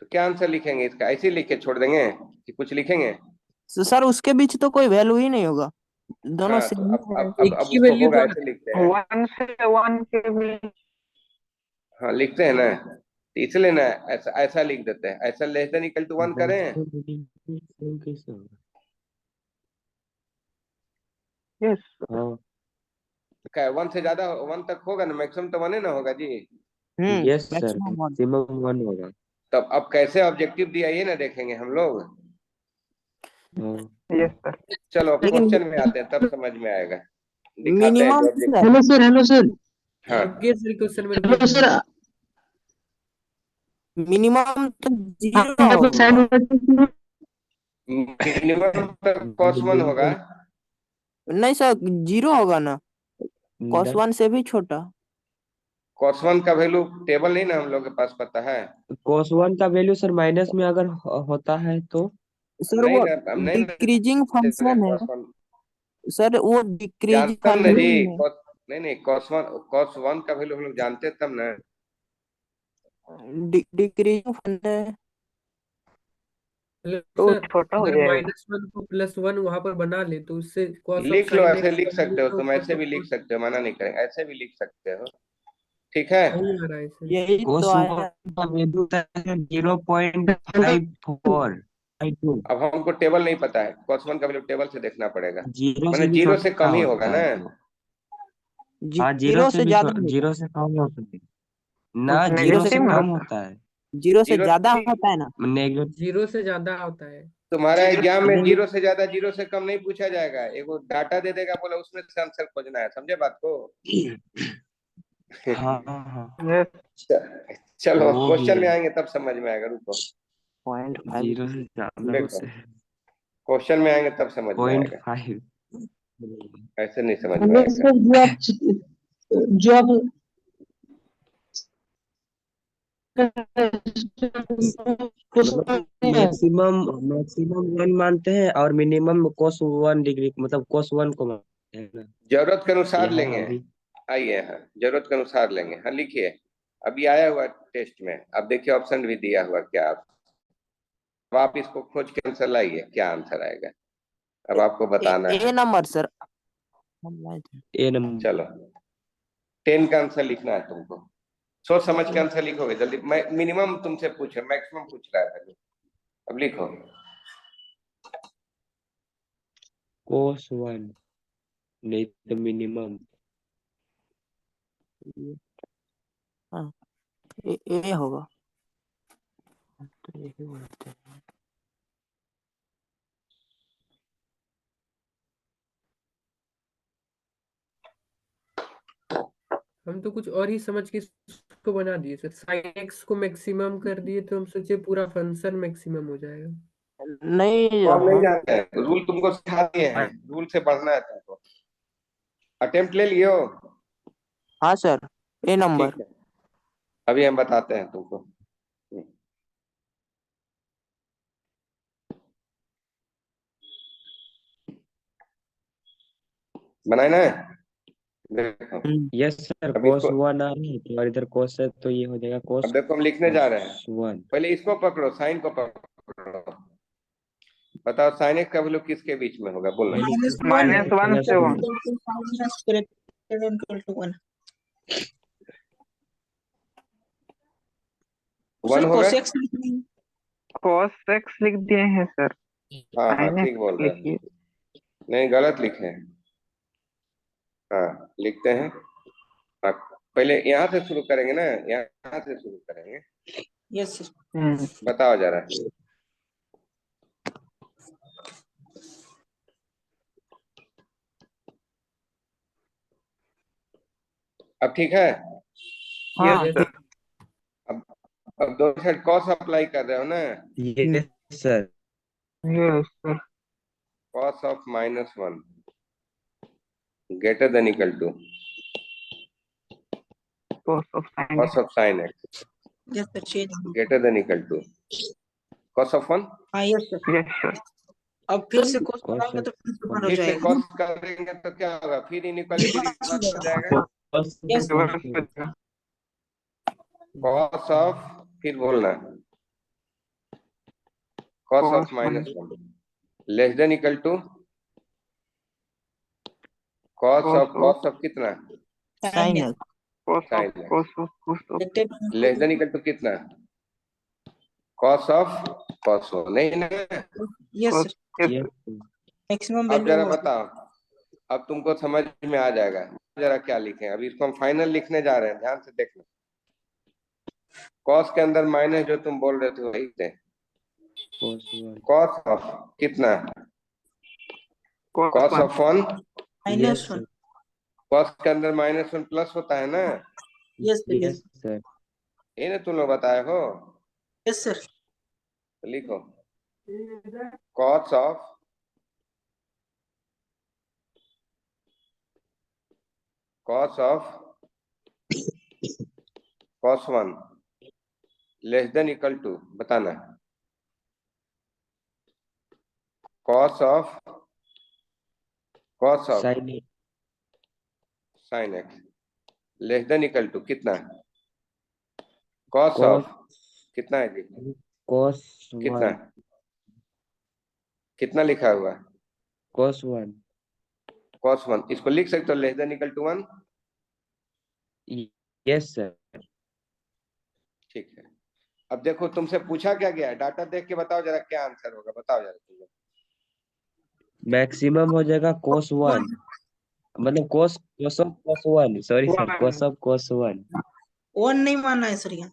तो क्या आंसर लिखेंगे इसका? ऐसे ही लिख के छोड़ देंगे कि कुछ लिखेंगे? सर उसके बीच तो कोई वैल्यू ही नहीं होगा, दोनों हाँ, तो सेम ही है। एक अब ही उसको वैल्यू होगा, तो ऐसे लिखते हैं। 1 से 1 के बीच। हाँ, लिखते हैं ना, तो इसलिए ना ऐसा ऐसा लिख देते हैं, ऐसा लेस देन इक्वल टू 1 करें। कैसे होगा? यस हाँ तो क्या 1 से ज्यादा 1 तक होगा ना? मैक्सिमम तो 1 ही ना होगा जी। Yes sir, maximum 1। मैक्सिमम 1 होगा। तब अब कैसे ऑब्जेक्टिव दिया ये ना देखेंगे हम लोग। हाँ यस सर। चलो अब लेकिन क्वेश्चन में आते हैं, तब समझ में आएगा। दिखाते हैं मिनिमम जो object. Hello sir, hello sir, हाँ, रुकिए सर, क्वेश्चन में हेलो रुकिए। सर। मिनिमम तो जीरो यहाँ पर साइन होगा। मिनिमम तो cos 1 होगा। नहीं सर, जीरो होगा ना, cos द 1 से भी छोटा। cos 1 का वैल्यू टेबल नहीं ना हम लोग के पास पता है। cos 1 का वैल्यू सर माइनस में अगर होता है तो सर नहीं वो ना, हम नहीं ना डिक्रीजिंग देते हैं फंक्शन है। cos 1। सर वो डिक्रीज जानते हम ना जी, फंक्शन है। नहीं नहीं, cos 1 का वैल्यू हम लोग जानते तब ना। डिक्रीजिंग फंक्शन है हेलो तो सर, छोटा हो अगर जाएगा। -1 को +1 वहां पर बना ले तो उससे cos ऑफ लिख लो, sin ऐसे x लिख का सकते वैल्यू हो तो तुम, cos ऐसे ऑफ भी लिख cos सकते हो, मना नहीं करेंगे, ऐसे भी लिख सकते हो। ठीक है? नहीं आ रहा है सर। यही cos तो 1 आया। का वैल्यू होता है 0.5452। अब हमको टेबल नहीं पता है, cos 1 का वैल्यू टेबल से देखना पड़ेगा। जीरो से मैंने भी जीरो से छोटा कम ही होगा होता ना। है तो। हाँ, जीरो से ज्यादा होगा। जीरो से कम होता है ना, जीरो जीरो से से नेगेटिव कम में होता है। जीरो से जीरो ज्यादा से होता है ना। नेगेटिव। जीरो से ज्यादा होता है। तुम्हारा एग्जाम में नहीं, जीरो से ज्यादा जीरो से कम नहीं पूछा जाएगा, एगो डाटा दे देगा, बोला उसमें से आंसर खोजना है, समझे बात को? हाँ हाँ, यस चलो वो भी क्वेश्चन में है। आएंगे तब समझ में आएगा, रुको। 0.5। जीरो से ज्यादा देखो, होता है क्वेश्चन में आएंगे तब समझ में आएगा, 0.5। ऐसे नहीं समझ में हेलो आएगा। सर, जो आप मतलब मैक्सिमम मैक्सिमम 1 मानते हैं और मिनिमम cos 1 डिग्री, मतलब cos 1 को मानते हैं ना। जरूरत के अनुसार यहाँ लेंगे। अभी आइए, हाँ, जरूरत के अनुसार लेंगे। हाँ, लिखिए, अभी आया हुआ टेस्ट में, अब देखिए ऑप्शन भी दिया हुआ क्या। अब आप इसको खोज के आंसर लाइए, क्या आंसर आएगा, अब आपको बताना ए है। नंबर सर, हम लाए थे। ए नंबर। चलो, 10 का आंसर लिखना है तुमको, सोच समझ के आंसर लिखोगे जल्दी। मैं मिनिमम तुमसे पूछ रहा, मैक्सिमम पूछ रहा है पहले। अब लिखो। cos 1 नहीं तो मिनिमम। हाँ, ए होगा तो यही बोलते हैं। हम तो कुछ और ही समझ के इसको बना दिए सर। sin x को मैक्सिमम कर दिए तो हम सोचे पूरा फंक्शन मैक्सिमम हो जाएगा। नहीं और नहीं हम जानते हैं, रूल तुमको सिखा दिए हैं, रूल से पढ़ना है तुमको। अटेम्प्ट ले लियो। हाँ सर, ए नंबर। ठीक है, अभी हम बताते हैं तुमको। बनाए ना? देखो, यस सर, अब cos इसको, 1 आ रहा है तो, और इधर cos है तो ये हो जाएगा अब cos देखो हम लिखने जा रहे हैं। 1। पहले इसको पकड़ो, साइन को पकड़ो। बताओ साइन एक्स का वैल्यू किसके बीच में होगा, बोलो। -1 -1 से 1। वन सर होगा। cosec लिख देंगे। cos x लिख दिए हैं सर। हाँ हाँ, sin ठीक बोल x रहे हैं। लिखिए। नहीं, गलत लिखे हैं। हाँ, लिखते हैं। हाँ, पहले यहाँ से शुरू करेंगे ना, यहाँ से शुरू करेंगे। Yes sir. बताओ जरा। अब ठीक है? यस हाँ यस सर। अब अब दो साइड कॉस अप्लाई कर रहे हो ना, yes sir. Yes sir. Cos of -1। Greater than equal to cos of sin cos of sine X yes sir change greater than equal to cos of 1। हाँ yes sir yes sure अब फिर से कोस Cos बनाएंगे of तो फिर से ऊपर हो फिर से जाएगा कॉस करेंगे तो क्या होगा, फिर इनइक्वालिटी रिवर्स हो जाएगा। cos यस reverse हो जाएगा कॉस ऑफ, फिर बोलना cos of cos -1 less than equal to cos of कितना, sine X cos sine of X cos of less than equal to कितना, कॉस ऑफ कॉस हो नहीं ना। Yes cos sir yes yes maximum अब value जरा हो बताओ, अब तुमको समझ में आ जाएगा। जरा क्या लिखें, अभी इसको हम फाइनल लिखने जा रहे हैं, ध्यान से देखना। कॉस के अंदर माइनस जो तुम बोल रहे थे वही थे, cos 1 कॉस ऑफ कितना, cos cos 1 of 1, minus yes 1 cos के अंदर -1 प्लस होता है ना, यस सर yes sir ये ना तुम लोग बताए हो। यस सर तो लिखो cos of cos 1 less than equal to बताना, cos of sin sin x less than equal to कितना, cos cos ऑफ कितना है जी, cos कितना 1 कितना लिखा हुआ है, cos 1 cos 1 इसको लिख सकते हो less than equal to 1। yes sir ठीक है, अब देखो तुमसे पूछा क्या गया है, डाटा देख के बताओ जरा क्या आंसर होगा, बताओ जरा तुम लोग। मैक्सिमम हो जाएगा cos 1 मतलब cos of cos 1 sorry sir cos of cos 1 one नहीं मानना है सर यहाँ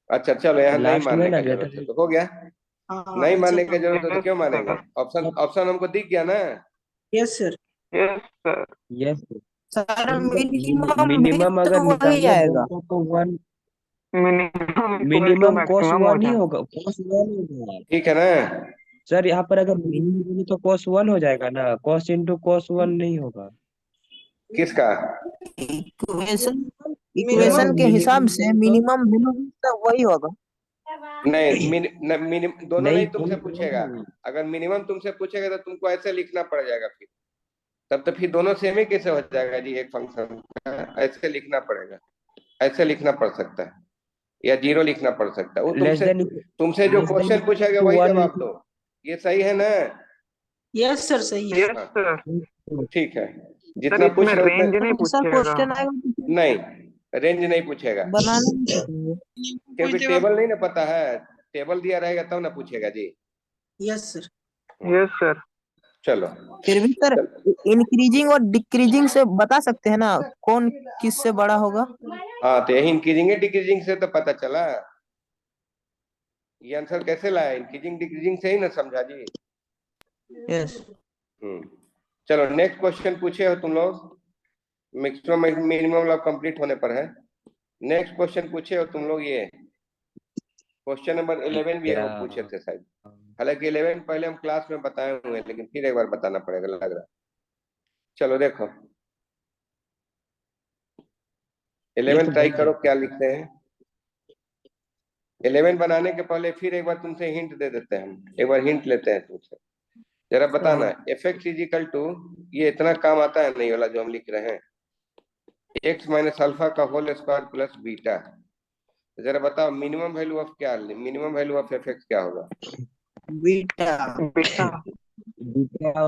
अच्छा चलो, यहाँ नहीं लास्ट में मानने ना का जरूरत है ग्रेटर तो हो गया, हाँ नहीं मानने ऐसा की जरूरत है तो क्यों मानेंगे, ऑप्शन ऑप्शन हमको दिख गया ना। Yes sir yes sir yes sir minimum minimum भी अगर तो वही निकालना आएगा। बोलते तो 1 minimum equal to minimum cos maximum 1 होता ही है होगा cos 1 होगा ठीक है ना, सर यहाँ पर अगर मिनिमम बोले तो cos 1 हो जाएगा ना cos into cos 1 नहीं होगा किसका, इक्वेशन सर इक्वेशन के हिसाब से मिनिमम मिनिमम मिनिमम तो वही होगा। नहीं मिनिमम दोनों नहीं नहीं तुमसे पूछेगा, अगर मिनिमम तुमसे पूछेगा तो तुमको ऐसे लिखना पड़ जाएगा, फिर तब तो फिर दोनों सेम ही कैसे हो जाएगा जी, एक फंक्शन ऐसे लिखना पड़ेगा, ऐसे लिखना पड़ सकता है या 0 लिखना पड़ सकता है, वो लेस देन तुमसे जो क्वेश्चन पूछेगा वही 1 जवाब दो, ये सही है ना। यस सर सही है yes sir ठीक है, सर जितना पूछ इसमें रहे हो रेंज नहीं सर पूछेगा क्वेश्चन आएगा तो नहीं, रेंज नहीं पूछेगा बनाने नहीं सीखेंगे। क्योंकि टेबल नहीं ना पता है, टेबल दिया रहेगा तब ना पूछेगा जी। यस सर yes sir चलो फिर भी सर इंक्रीजिंग और डिक्रीजिंग से बता सकते हैं ना कौन किससे बड़ा होगा। हाँ तो यही इंक्रीजिंग डिक्रीजिंग से तो पता चला, ये आंसर कैसे लाया, इंक्रीजिंग डिक्रीजिंग से ही ना समझा जी। यस चलो नेक्स्ट क्वेश्चन पूछे हो तुम लोग, मैक्सिमम मिनिमम वाला कंप्लीट होने पर है। नेक्स्ट क्वेश्चन पूछे हो तुम लोग, ये क्वेश्चन नंबर 11 भी वो पूछे थे शायद, हालांकि 11 पहले हम क्लास में बताए हुए हैं लेकिन फिर एक बार बताना पड़ेगा लग रहा है। चलो देखो 11 ट्राई करो क्या लिखते हैं। 11 बनाने के पहले फिर एक बार तुमसे हिंट दे देते हैं, हम एक बार हिंट लेते हैं तुमसे, जरा बताना F X is equal to, ये इतना काम आता है नहीं वाला जो हम लिख रहे हैं, एक्स माइनस अल्फा का होल स्क्वायर प्लस बीटा, जरा बताओ मिनिमम वैल्यू ऑफ क्या, minimum value of F x क्या होगा, बीटा बेटा क्या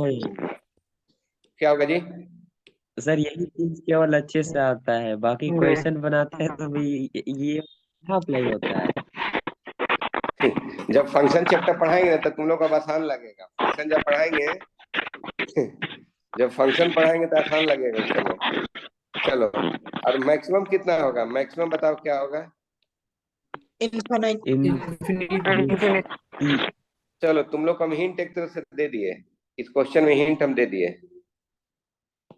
होगा जी। सर यही चीज केवल अच्छे से आता है, बाकी क्वेश्चन बनाते हैं तो ये अप्लाई होता है। जब फंक्शन चैप्टर पढ़ाएंगे ना तो तुम लोग को आसान लगेगा, फंक्शन जब पढ़ाएंगे जब फंक्शन पढ़ाएंगे तो आसान लगेगा उस समय। चलो और मैक्सिमम कितना होगा, मैक्सिमम बताओ क्या होगा, इनफाइनाइट infinite चलो तुम लोग को हम हिंट एक तरह से दे दिए, इस क्वेश्चन में हिंट हम दे दिए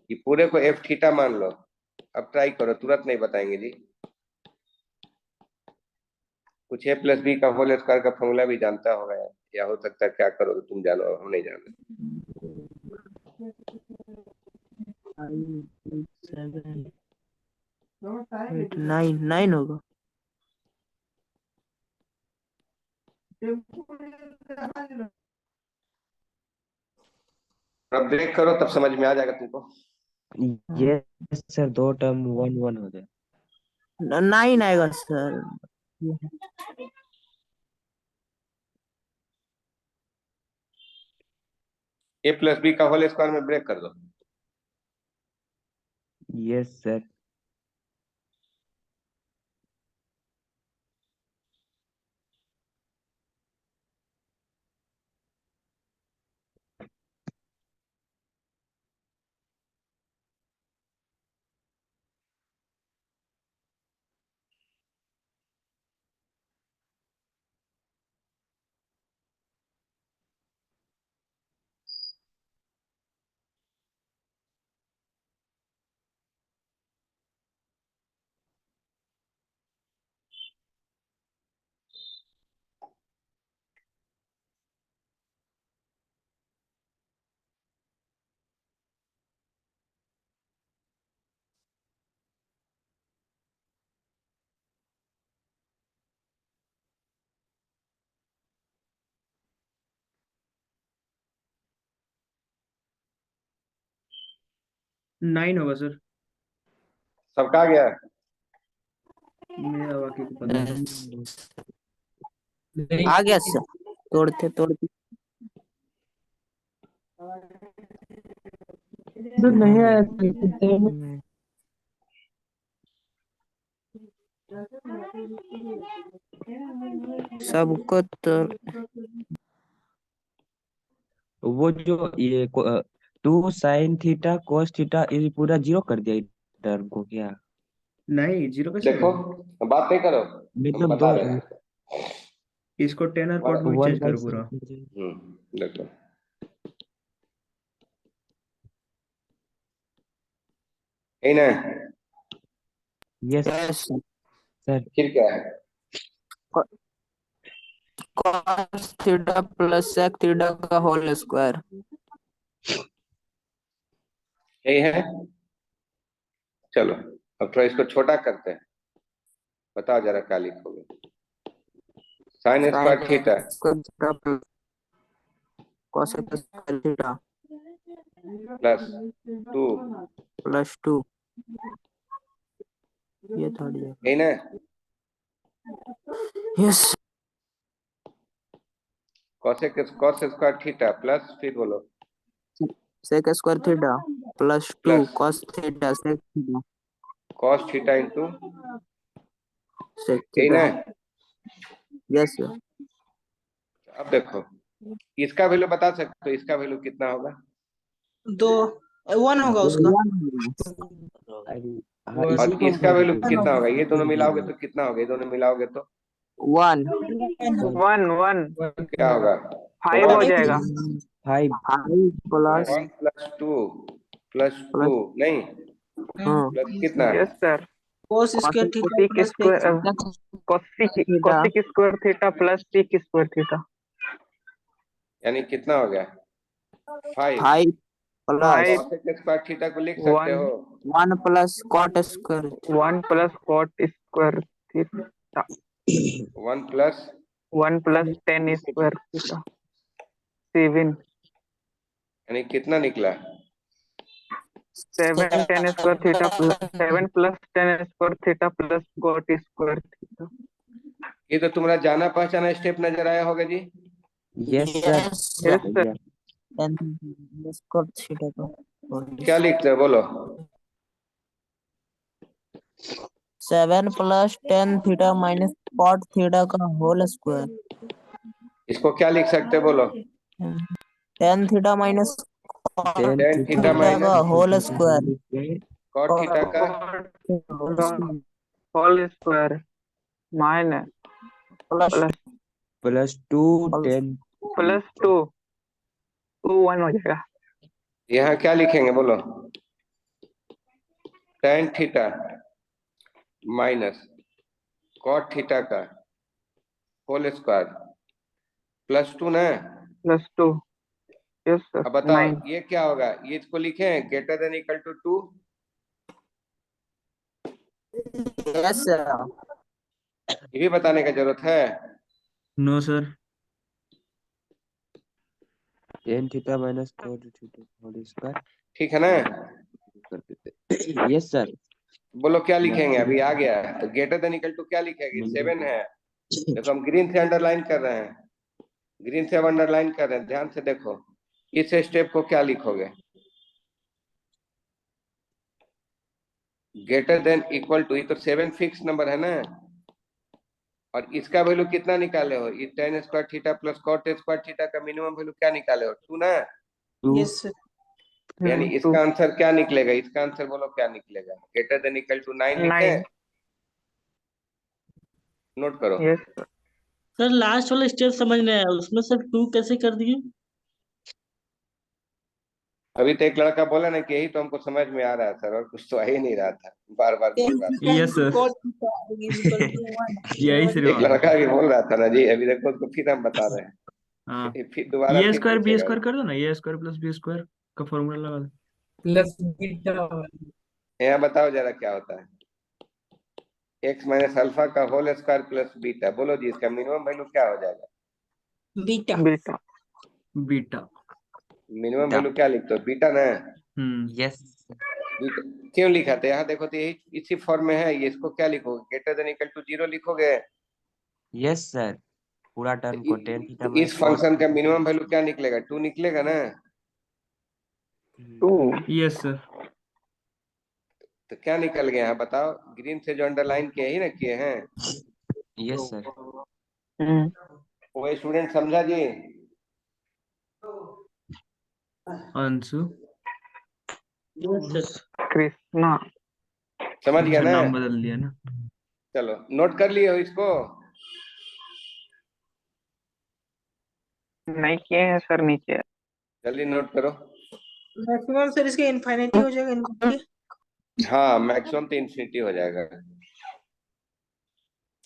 कि पूरे को एफ थीटा मान लो। अब ट्राई करो, तुरंत नहीं बताएंगे जी, कुछ ए प्लस बी का होल स्क्वायर का फॉर्मूला भी जानता होगा या हो सकता है क्या करोगे तुम जानो, हम नहीं जानते। नाइन नाइन होगा। अब ब्रेक करो तब समझ में आ जाएगा तुमको। ये सर दो टर्म 1 1 हो जाए। नाइन आएगा सर। ए प्लस बी का होल स्क्वायर में ब्रेक कर दो। Yes sir. नाइन होगा सर। सबका आ गया? मेरा बाकी को पता नहीं। आ गया सर। तोड़ते तोड़ते सर नहीं आया सर। सबको तो वो जो ये 2 sin थीटा cos थीटा ये पूरा जीरो कर दिया टर्म को क्या? नहीं, जीरो कैसे देखो होगा? बात नहीं करो, हम मतलब बता दो रहे हैं। इसको 10 और कॉट में 1 चेंज बाई करो पूरा। देखो यही ना? Yes yes sir. फिर क्या है? cos theta plus sec theta का होल स्क्वायर। यही है। चलो अब थोड़ा इसको छोटा करते हैं, बताओ जरा क्या लिखोगे। Sign square theta cos square theta plus 2 plus 2 ये थोड़ी है। यही ना? Yes cos square theta plus फिर बोलो sec square theta plus 2 plus cos theta sec theta cos theta into sec यही थीटा। ना? Yes sir. अब देखो इसका वैल्यू बता सकते हो, इसका वैल्यू कितना होगा? 2 1 होगा उसका। हाँ और इसी को इसका वैल्यू वन कितना होगा। होगा? ये दोनों मिलाओगे तो कितना होगा? ये दोनों मिलाओगे तो 1 वन वन क्या होगा? 5 हो जाएगा। 5 प्लस 1 प्लस 2 नहीं हाँ प्लस कितना? Yes sir. cos square theta cosec plus square theta cosec square theta plus seek square theta. यानी कितना हो गया? 5। 5 प्लस 5 cos स्क्वायर थीटा को लिख सकते 1 हो 1 plus cot square 1 plus cot square theta 1 plus 1 plus 10 square theta 7 यानी कितना निकला? 7 10 square theta 7 plus 10 square theta plus cot square theta. ये तो तुम्हारा जाना पहचाना स्टेप नजर आया होगा जी। Yes sir. Yes sir. cot theta का क्या लिखते हो बोलो? 7 plus 10 theta minus cot theta का होल स्क्वायर। इसको क्या लिख सकते हो बोलो? 10 theta minus ten tan theta theta theta का minus whole square cot theta का whole square minus plus plus plus 2 10 plus 2 1 हो जाएगा। यहाँ क्या लिखेंगे बोलो? tan theta minus cot theta का होल स्क्वायर प्लस 2 ना प्लस 2 यस सर अब बताओ 9 ये क्या होगा, ये इसको लिखें greater than equal to 2। Yes sir. ये भी बताने का जरूरत है? No sir. Tan theta minus cot theta whole square ठीक है ना? कर देते। Yes sir. बोलो क्या लिखेंगे, अभी आ गया तो ग्रेटर देन इक्वल टू क्या लिखेंगे, 7 है। देखो हम ग्रीन से अंडरलाइन कर रहे हैं, ग्रीन से अब अंडरलाइन कर रहे हैं, ध्यान से देखो इस स्टेप को क्या लिखोगे, ग्रेटर देन इक्वल टू, ये तो 7 फिक्स नंबर है ना, और इसका वैल्यू कितना निकाले हो, ये tan square theta plus cot square theta का मिनिमम वैल्यू क्या निकाले हो, 2 ना। Yes sir. यानी इसका आंसर क्या निकलेगा, इसका आंसर बोलो क्या निकलेगा, ग्रेटर देन इक्वल टू 9 लिखे, 9 नोट करो। Yes sir. सर लास्ट वाला स्टेप समझ नहीं आया, उसमें सर 2 कैसे कर दिए? अभी तो एक लड़का बोला ना कि यही तो हमको समझ में आ रहा था सर, और कुछ तो आ ही नहीं रहा था, बार बार बोल रहा था। Yes sir. cos theta is equal to 1. यही एक सिर्फ लड़का भी बोल रहा था ना जी, अभी देखो उसको फिर हम बता रहे हैं, हाँ, फिर दोबारा ए फिर स्क्वायर बी पूछेगा। स्क्वायर कर दो ना, ए स्क्वायर प्लस बी स्क्वायर का फॉर्मूला लगा दो। Plus beta. यहाँ बताओ जरा क्या होता है, एक्स माइनस अल्फा का होल स्क्वायर प्लस बीटा, बोलो जी इसका मिनिमम वैल्यू क्या हो जाएगा, Beta. Beta beta. Minimum value क्या लिखते हो, बीटा ना। यस। बीटा क्यों लिखा था, यहाँ देखो तो यही इसी फॉर्म में है, ये इसको क्या लिखोगे, ग्रेटर देन इक्वल टू 0 लिखोगे। Yes sir. पूरा टर्म को टेन थीटा तो इस फंक्शन का मिनिमम वैल्यू क्या निकलेगा, 2 निकलेगा ना। 2 यस सर। तो क्या निकल गया यहाँ बताओ, ग्रीन से जो अंडरलाइन किए ही ना किए हैं, यस सर। वो स्टूडेंट समझा जी। अंशु। कृष्णा समझ गया अच्छा ना, नाम बदल दिया ना। चलो नोट कर लिए हो इसको। नहीं किए हैं सर, नीचे है। जल्दी नोट करो। मैक्सिमम सर इसके इनफाइनिटी हो जाएगा इनके। हाँ मैक्सिमम तो इन्फिनिटी हो जाएगा,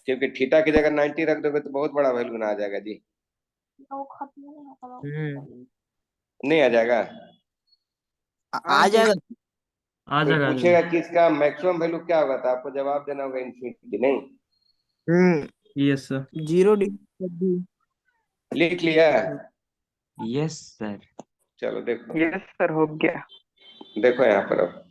क्योंकि थीटा की जगह 90 रख दोगे तो बहुत बड़ा वैल्यू ना आ जाएगा जी, नहीं आ जाएगा। आ जाएगा। आ कोई जाएगा पूछेगा कि इसका मैक्सिमम वैल्यू क्या होगा तो आपको जवाब देना होगा इन्फिनिटी, नहीं। Yes sir. 0 डिग्री। लिख लिया, यस सर। चलो देखो, यस सर हो गया। देखो यहाँ पर अब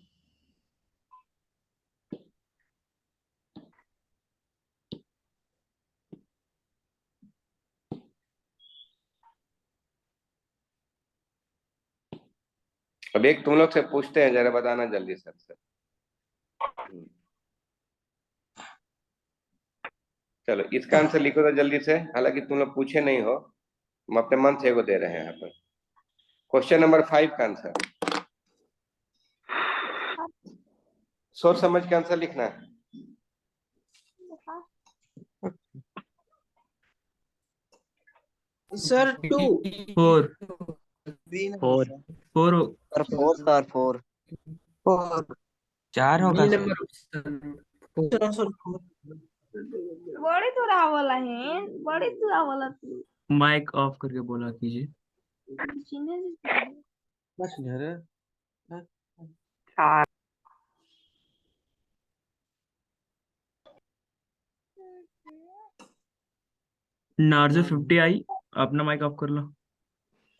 अब एक तुम लोग से पूछते हैं, जरा बताना जल्दी सर। चलो इसका आंसर लिखो तो जल्दी से, हालांकि तुम लोग पूछे नहीं हो, हम अपने मन से एगो दे रहे हैं यहाँ पर। क्वेश्चन नंबर 5 का आंसर सोच समझ के आंसर लिखना है। सर 2. 4 four 4 sir 4 sir 4। 4. 4 होगा B sir. Number option. Sir 4. बड़ी दूर आवला है, बड़ी दूर आवला तू माइक ऑफ करके बोला कीजिए। चिन्हे बस घर 4 नार्जो 50 आई, अपना माइक ऑफ कर लो।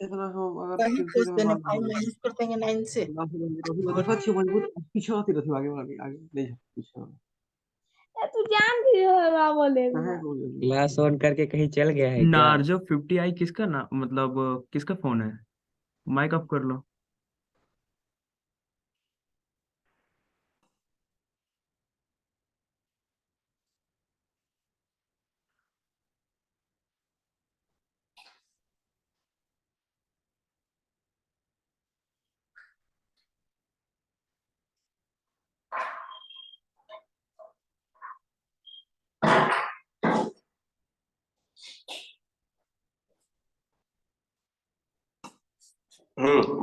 इतना हम अगर कहीं फिर प्लस से देना मान 5 माइनस कर देंगे 9 से। अगर सच मजबूत पीछे आती रहती आगे वाली आगे नहीं पीछे ए तू जान दी रहा बोलेगा कहां क्लास ऑन करके कहीं चल गया है क्या? नार्जो 50 आई किसका ना, मतलब किसका फोन है, माइक ऑफ कर लो।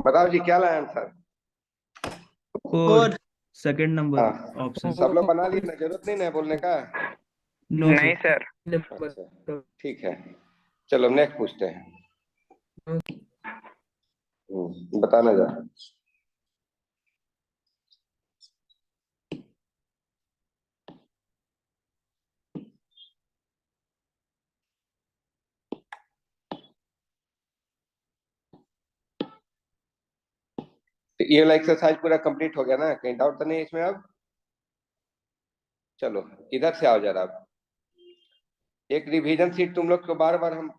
बताओ जी क्या लाया आंसर। 4 सेकंड नंबर हाँ ऑप्शन। सब लोग बना लिए ना, जरूरत नहीं ना बोलने का। नो नहीं सर। सर। अच्छा ठीक है, चलो नेक्स्ट पूछते हैं। बताना जा। तो ये वाला एक्सरसाइज पूरा कंप्लीट हो गया ना, कहीं डाउट तो नहीं इसमें अब? चलो इधर से आओ जरा। अब एक रिवीजन शीट तुम लोग को बार बार हम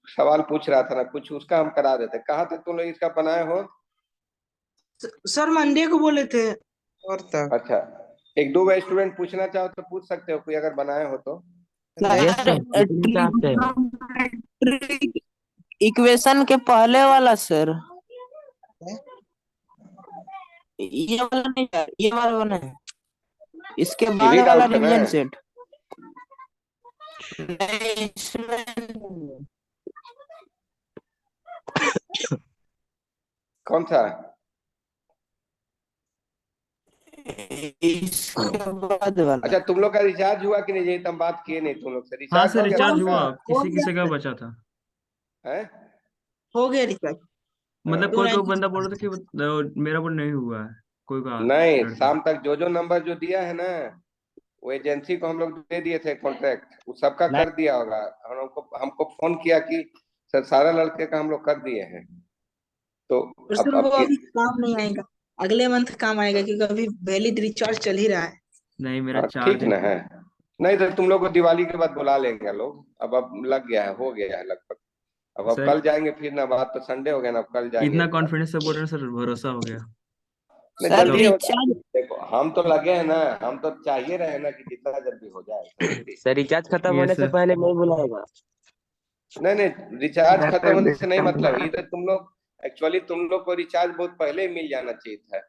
सवाल पूछ रहा था ना, कुछ उसका हम करा देते। कहाँ तक तुम लोग इसका बनाए हो? सर मंडे को बोले थे और तक। अच्छा, एक दो बार स्टूडेंट पूछना चाहो तो पूछ सकते हो, कोई अगर बनाए हो तो। यस सर, पूछना चाहते हैं। इक्वेशन के पहले वाला सर, ये वाला नहीं है, ये वाला बना है, इसके ये बाद भी वाला डाउट है ना? रिवीजन सेट नहीं, इसमें कौन सा? इसके बाद वाला। अच्छा, तुम लोग का रिचार्ज हुआ कि नहीं? यही तो हम बात किए नहीं तुम लोग से। हाँ रिचार्ज सर, हो गया रिचार्ज तुम हुआ, लोग किसी किसी का बचा था। का? हैं? हो गया रिचार्ज। मतलब कोई कोई बंदा बोल रहा था कि मेरा वो नहीं हुआ है, कोई का नहीं, लड़का। शाम तक जो नंबर जो दिया है ना, वो एजेंसी को हम लोग दे दिए थे कॉन्ट्रैक्ट, वो सबका कर दिया होगा। हमको फोन किया कि सर सारा लड़के का हम लोग कर दिए हैं। तो और सर वो अब अभी काम नहीं आएगा, अगले मंथ काम आएगा क्योंकि अभी वैलिड रिचार्ज चल ही रहा है। नहीं, मेरा हाँ, 4 ठीक दिन ना है। नहीं तो तुम लोग को दिवाली के बाद बुला लेंगे लोग। अब लग गया है, हो गया है लगभग। अब सर, कल जाएंगे फिर ना, बात तो संडे हो गया ना, अब कल जाएंगे इतना एक बार। कॉन्फिडेंस से बोल रहे हैं सर, भरोसा हो गया। नहीं, सर जल्दी हो जाए। रिचार्ज देखो हम तो लगे हैं ना, हम तो चाहिए रहे ना कि जितना जल्दी हो जाए जल्दी। सर रिचार्ज खत्म ये होने से सर, पहले नहीं बुलाएगा। नहीं नहीं, रिचार्ज खत्म होने से नहीं मतलब, दिसंबर। इधर तुम लोग एक्चुअली तुम लोग को रिचार्ज बहुत पहले ही मिल जाना चाहिए था,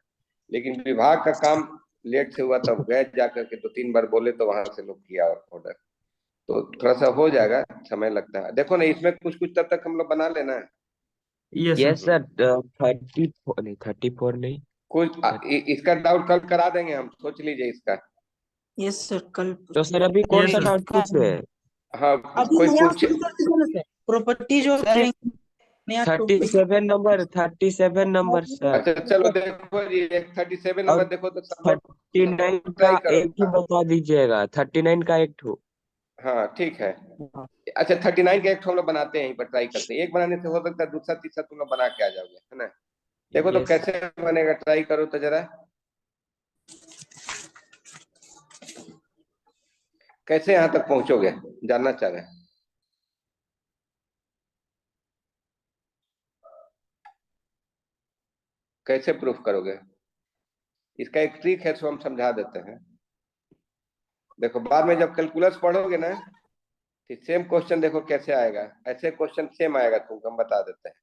लेकिन विभाग का काम लेट से हुआ, तब गए जा करके 2-3 बार बोले तो वहां से लोग किया ऑर्डर। तो थोड़ा सा हो जाएगा, समय लगता है। देखो ना, इसमें कुछ कुछ तब तक हम लोग बना लेना। ये सर, यस सर, 34 नहीं, 34 नहीं। कुछ इसका डाउट कल करा देंगे हम, सोच लीजिए इसका। यस सर कल। तो सर अभी कौन ये सा सर, डाउट पूछ रहे हैं? हाँ, अभी कोई नया पूछ। शुरू कर दीजिए ना सर, प्रॉपर्टी जो सर करेंगे नया टॉपिक। 37 number sir. अच्छा चलो देखो जी, एक 37 और नंबर देखो तो सब लोग 39 का ट्राई करो। एक ही बता दीजिएगा, 39 का एक ठो। हाँ ठीक है। अच्छा, 39 का एक ठो हम लोग बनाते हैं, यहीं पर ट्राई करते हैं। एक बनाने से हो सकता है दूसरा तीसरा तुम लोग बना के आ जाओगे, है ना? देखो तो यस। कैसे बनेगा, ट्राई करो तो जरा। कैसे यहाँ तक पहुंचोगे, जानना चाह रहे हैं। कैसे प्रूफ करोगे? इसका एक ट्रिक है, सो हम समझा देते हैं। देखो बाद में जब कैलकुलस पढ़ोगे ना, तो सेम क्वेश्चन देखो कैसे आएगा। ऐसे क्वेश्चन सेम आएगा तुमको, हम बता देते हैं।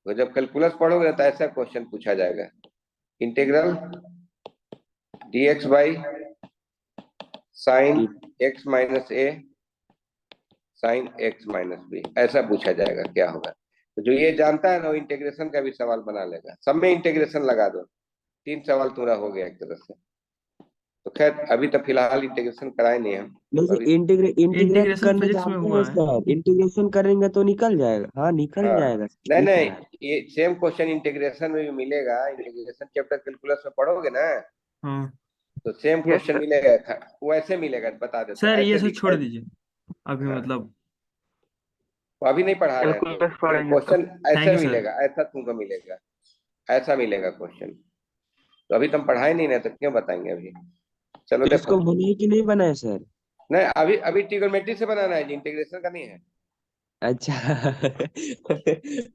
तो जब कैलकुलस पढ़ोगे तो ऐसा क्वेश्चन पूछा जाएगा, integral dx by sine x minus A sine x minus B, ऐसा पूछा जाएगा। क्या होगा? तो जो ये जानता है ना, वो इंटीग्रेशन का भी सवाल बना लेगा। सब में इंटीग्रेशन लगा दो, 3 सवाल पूरा हो गया एक तरह से। तो खैर अभी तो फिलहाल इंटीग्रेशन कराए नहीं हम। नहीं तो सर, अभी इंटीग्रेट इंटीग्रेशन करने फिजिक्स में जानते हैं हुआ है। सर, इंटीग्रेशन करेंगे तो निकल जाएगा। हाँ निकल हाँ, जाएगा, नहीं ठीक नहीं, है। ये सेम क्वेश्चन इंटीग्रेशन में भी मिलेगा। इंटीग्रेशन चैप्टर कैलकुलस में पढ़ोगे ना, हाँ तो सेम यस क्वेश्चन सर। मिलेगा। वो ऐसे मिलेगा, बता देते हैं सर, ये ऐसे सब छोड़ दिखाई। दीजिए अभी, हाँ, मतलब। वो अभी नहीं पढ़ा रहे हैं तो। कैलकुलस पढ़ेंगे तो। क्वेश्चन थैंक ऐसा यू सर। मिलेगा, ऐसा तुमको मिलेगा, ऐसा मिलेगा क्वेश्चन। तो अभी तुम पढ़ाए नहीं ना, तो क्यों बताएंगे अभी। चलो तो देखो। इसको बनाए कि नहीं बनाए सर? नहीं, अभी अभी ट्रिगोनोमेट्री से बनाना है जी, इंटीग्रेशन का नहीं है। अच्छा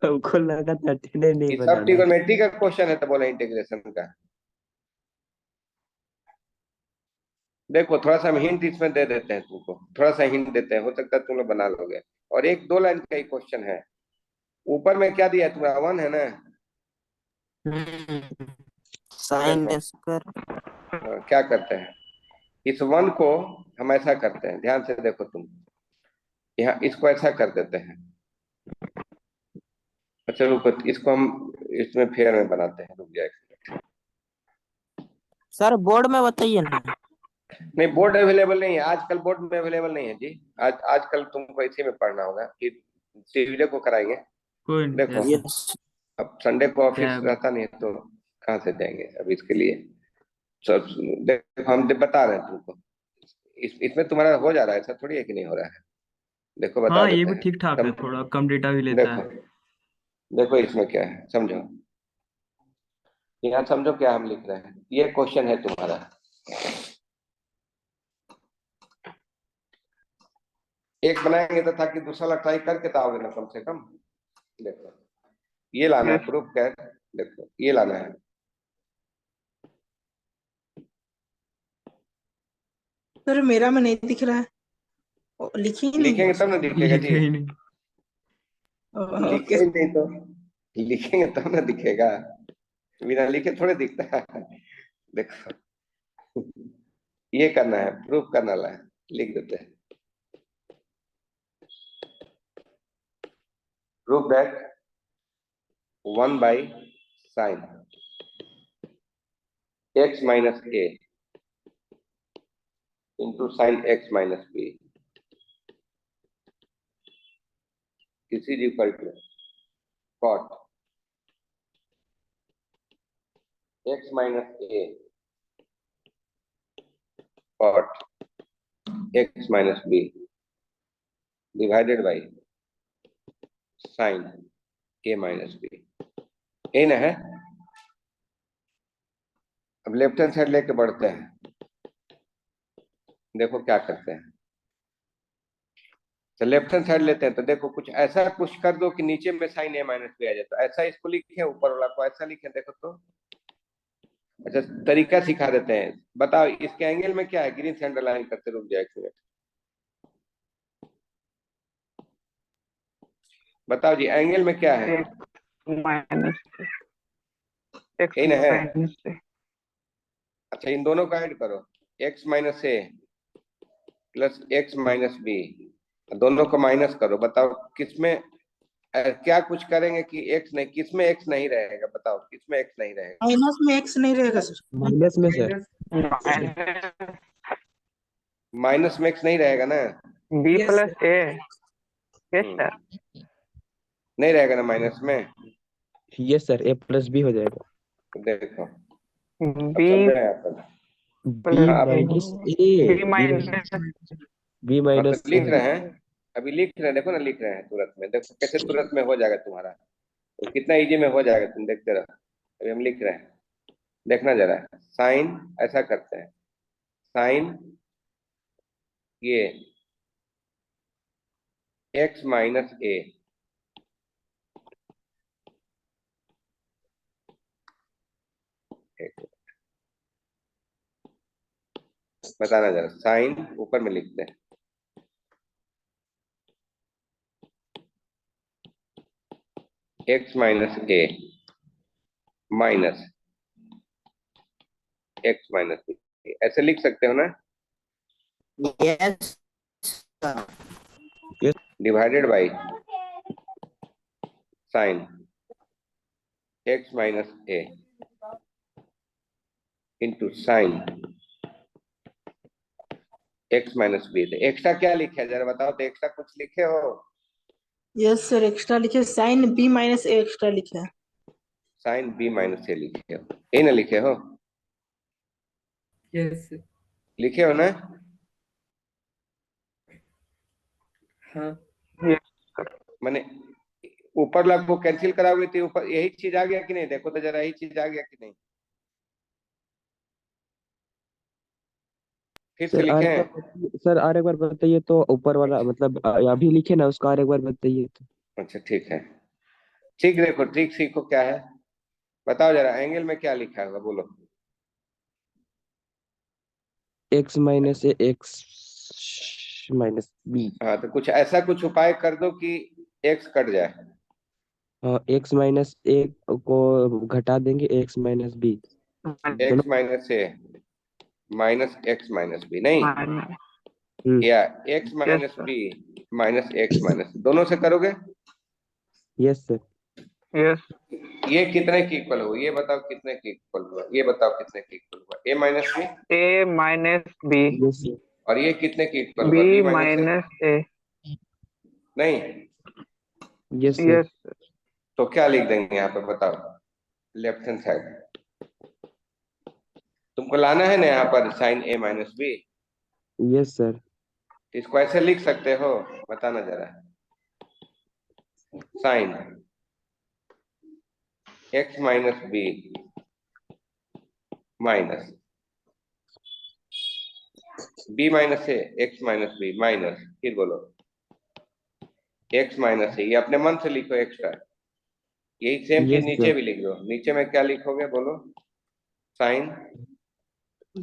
हमको लगा 39 नहीं ये सब बनाना है। ट्रिगोनोमेट्री का क्वेश्चन है तो बोला इंटीग्रेशन का। देखो थोड़ा सा हम हिंट इसमें दे देते हैं तुमको, थोड़ा सा हिंट देते हैं, हो सकता है तुम लोग बना लोगे। और 1-2 लाइन का ही क्वेश्चन है। ऊपर में क्या दिया है तुम्हारा, 1 है ना? साइन देखो स्क्वायर। क्या करते हैं, इस 1 को हम ऐसा करते हैं, ध्यान से देखो तुम। यहाँ इसको ऐसा कर देते हैं। अच्छा रुको, इसको हम इसमें फेयर में बनाते हैं, रुक जाए। सर बोर्ड में बताइए ना। नहीं, बोर्ड अवेलेबल नहीं है आजकल, बोर्ड में अवेलेबल नहीं है जी। आजकल तुमको इसी में पढ़ना होगा, फिर वीडियो को कराएंगे। कोई नहीं, देखो यस सर। यस अब संडे को ऑफिस क्या रहता नहीं है तो कहाँ से जाएंगे अब इसके लिए। सब देखो हम बता रहे हैं तुमको, इसमें तुम्हारा हो जा रहा है, ऐसा थोड़ी है कि नहीं हो रहा है। देखो बता हाँ, ये देते भी हैं। ठीक ठाक है, थोड़ा कम डेटा भी लेता देखो है। देखो इसमें क्या है समझो, यहाँ समझो क्या हम लिख रहे हैं। ये क्वेश्चन है तुम्हारा, एक बनाएंगे तो ताकि दूसरा वाला ट्राई करके तो आओगे ना कम से कम। देखो ये लाना है Yes. प्रूफ क्या है, देखो ये लाना है। सर मेरा में नहीं दिख रहा है, लिखी ही नहीं है लिखेंगे तब ना दिखेगा लिखे जी, ही नहीं। लिखे ओके। ही नहीं तो लिखेंगे तब ना दिखेगा, बिना लिखे थोड़े दिखता है। देखो ये करना है, प्रूफ करना है, लिख देते हैं। Proof that 1 by sin x minus a into sin x minus b is equal to cot x minus a cot x minus b divided by sin a minus b। ये ना है। अब लेफ्ट हैंड साइड लेके बढ़ते हैं, देखो क्या करते हैं। तो लेफ्ट हैंड साइड लेते हैं तो देखो कुछ ऐसा कुछ कर दो कि नीचे में साइन ए माइनस बी आ जाए, तो ऐसा इसको लिखे, ऊपर वाला को ऐसा लिखे, देखो तो। अच्छा तरीका सिखा देते हैं, बताओ इसके एंगल में क्या है, ग्रीन से अंडरलाइन करते, रुक जाए एक मिनट। बताओ जी एंगल में क्या है, माइनस एक्स यही ना है। माइनस ए। अच्छा इन दोनों को ऐड करो, x माइनस ए प्लस एक्स माइनस बी, दोनों को माइनस करो। बताओ किसमें क्या कुछ करेंगे कि x नहीं, किसमें x नहीं रहेगा, बताओ किसमें x नहीं रहेगा। माइनस में एक्स नहीं रहेगा सर। माइनस में सर। माइनस माइनस में x नहीं रहेगा ना। बी Yes, प्लस ए। यस हम्म, सर। नहीं रहेगा ना माइनस में। यस सर, ए प्लस बी हो जाएगा। देखो अब बी समझे यहाँ पर। बी हाँ, माइनस ए, बी माइनस बी हाँ माइनस तो लिख रहे हैं, अभी लिख रहे हैं, देखो ना लिख रहे हैं तुरंत में, देखो कैसे तुरंत में हो जाएगा तुम्हारा, तो कितना इजी में हो जाएगा, तुम देखते रहो। अभी हम लिख रहे हैं, देखना जरा। साइन ऐसा करते हैं, साइन ये x माइनस ए बताना जरा, साइन ऊपर में लिखते हैं x minus A minus x minus B, ऐसे लिख सकते हो ना, yes divided by sine x minus A into sine x minus B. Extra क्या लिखे है जरा बताओ तो, एक्स्ट्रा कुछ लिखे हो। यस सर एक्स्ट्रा लिखे, साइन बी माइनस ए एक्स्ट्रा लिखे है। साइन बी माइनस ए लिखे हो, ये ना लिखे हो, यस लिखे हो ना। हाँ मैंने ऊपर वाला को कैंसिल कराओगे तो ऊपर यही चीज आ गया कि नहीं, देखो तो जरा यही चीज आ गया कि नहीं, फिर से सर और लिखे एक हैं। बार सर और एक बार बताइए तो, ऊपर वाला मतलब अभी लिखे ना उसका, और एक बार बताइए तो। अच्छा ठीक है, ठीक देखो ट्रिक सीखो क्या है, बताओ जरा एंगल में क्या लिखा होगा बोलो। X minus A X minus B. हाँ तो कुछ ऐसा कुछ उपाय कर दो कि x कट जाए। एक्स माइनस ए को घटा देंगे, X minus B. x minus A minus x minus B, नहीं या x minus B minus x minus, दोनों से करोगे। Yes sir. यस ये कितने की इक्वल हुआ, ये बताओ कितने की इक्वल हुआ, ये बताओ कितने की इक्वल हुआ, a minus B, A minus B yes sir. और ये कितने की इक्वल हुआ, B b minus A, minus A. नहीं यस सर। यस तो क्या लिख देंगे यहाँ पे बताओ, लेफ्ट हैंड साइड तुमको लाना है ना यहाँ पर sine A minus B, yes sir. इसको ऐसे लिख सकते हो, बताना जरा। Sine X minus B minus B minus A, X minus B minus, फिर बोलो एक्स माइनस ए, ये अपने मन से लिखो एक्स्ट्रा। यही सेम चीज यस नीचे सर। भी लिख दो, नीचे में क्या लिखोगे बोलो, sine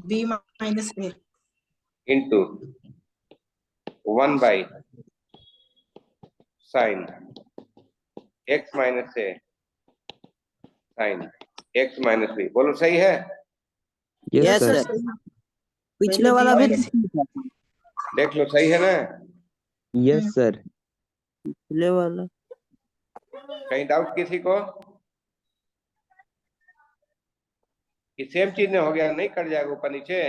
B minus A into 1 by sine X minus A sine X minus B, बोलो सही है? Yes yes sir. सर, पिछले वाला भी देख लो सही है ना? Yes sir. पिछले वाला कहीं डाउट किसी को? कि सेम चीज नहीं हो गया, नहीं कट जाएगा ऊपर नीचे?